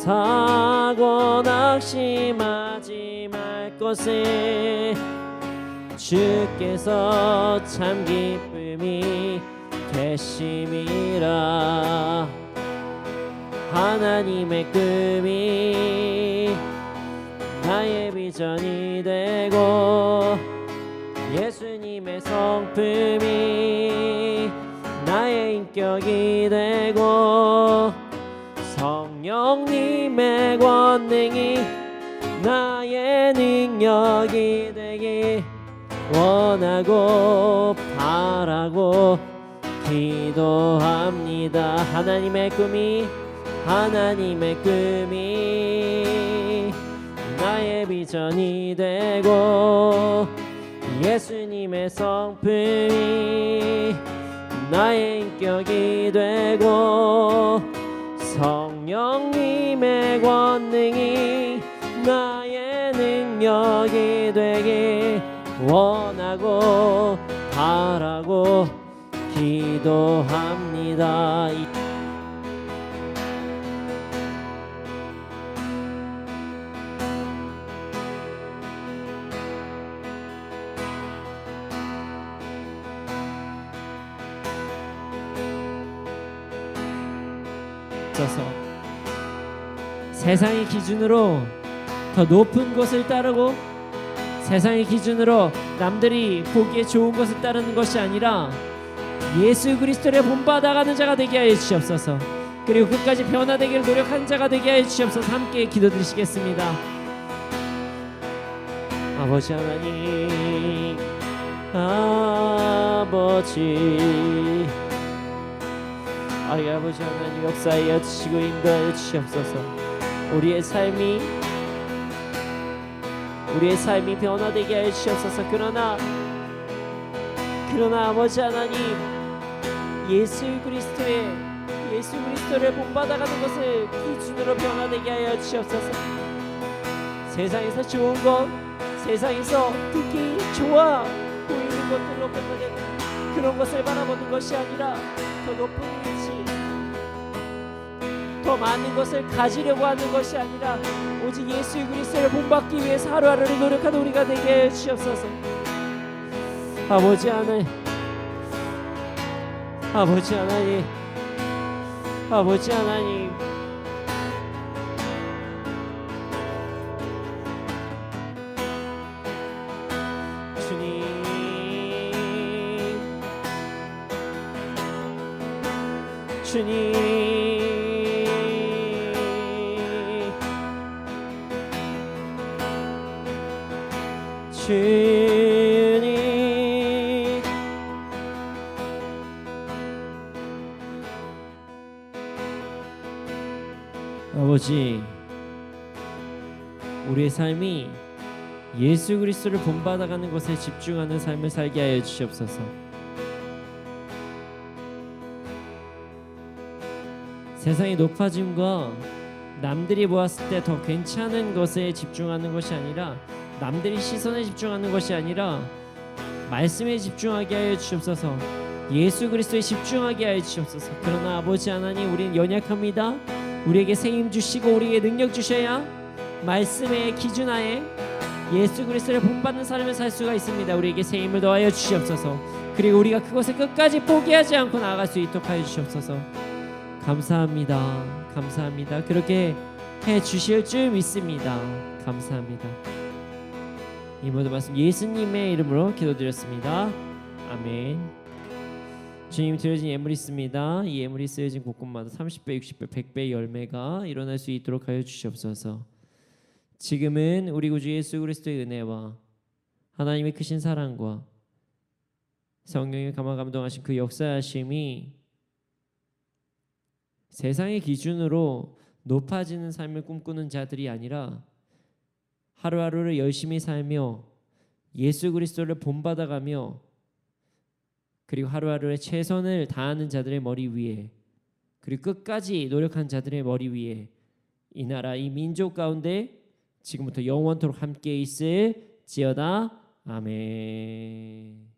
[SPEAKER 2] 사고 낙심하지 말 것을 주께서 참 기쁨이 되심이라. 하나님의 꿈이 나의 비전이 되고 예수님의 성품이 나의 인격이 되고 성령님의 권능이 나의 능력이 되기 원하고 바라고 기도합니다. 하나님의 꿈이 나의 비전이 되고 예수님의 성품이 나의 인격이 되고 성령님의 권능이 나의 능력이 되기 원하고 바라고 기도합니다. 세상의 기준으로 더 높은 것을 따르고 세상의 기준으로 남들이 보기에 좋은 것을 따르는 것이 아니라 예수 그리스도를 본받아가는 자가 되게 하여 주시옵소서. 그리고 끝까지 변화되기를 노력하는 자가 되게 하여 주시옵소서. 함께 기도드리시겠습니다. 아버지 하나님, 아버지 하나님 역사하여 주시고 인도하여 주시옵소서. 우리의 삶이 변화되게 하여 주시옵소서. 그러나 아버지 하나님, 예수 그리스도를 본받아가는 것을 기준으로 변화되게 하여 주시옵소서. 세상에서 좋은 것, 세상에서 특히 좋아 보이는 것들로 변화되는 그런 것을 바라보는 것이 아니라 더 높은 위치, 더 많은 것을 가지려고 하는 것이 아니라 오직 예수 그리스도를 본받기 위해서 하루하루를 노력하는 우리가 되게 해 주시옵소서. 아버지 하나님, 주님 아버지, 우리의 삶이 예수 그리스도를 본받아가는 것에 집중하는 삶을 살게 하여 주시옵소서. 세상의 높아짐과 남들이 보았을 때 더 괜찮은 것에 집중하는 것이 아니라, 남들이 시선에 집중하는 것이 아니라 말씀에 집중하게 하여 주시옵소서. 예수 그리스도에 집중하게 하여 주시옵소서. 그러나 아버지 하나님, 우리는 연약합니다. 우리에게 새 힘 주시고 우리에게 능력 주셔야 말씀의 기준하에 예수 그리스도를 본받는 삶을 살 수가 있습니다. 우리에게 새 힘을 더하여 주시옵소서. 그리고 우리가 그것을 끝까지 포기하지 않고 나아갈 수 있도록 하여 주시옵소서. 감사합니다. 그렇게 해 주실 줄 믿습니다. 감사합니다. 이 모든 말씀 예수님의 이름으로 기도드렸습니다. 아멘. 주님, 드려진 예물이 있습니다. 이 예물이 쓰여진 곳곳마다 30배, 60배, 100배 열매가 일어날 수 있도록 하여 주시옵소서. 지금은 우리 구주 예수 그리스도의 은혜와 하나님의 크신 사랑과 성령의 감화 감동하신 그 역사하심이 세상의 기준으로 높아지는 삶을 꿈꾸는 자들이 아니라 하루하루를 열심히 살며 예수 그리스도를 본받아가며 그리고 하루하루의 최선을 다하는 자들의 머리 위에, 그리고 끝까지 노력한 자들의 머리 위에 이 나라, 이 민족 가운데 지금부터 영원토록 함께 있을지어다. 아멘.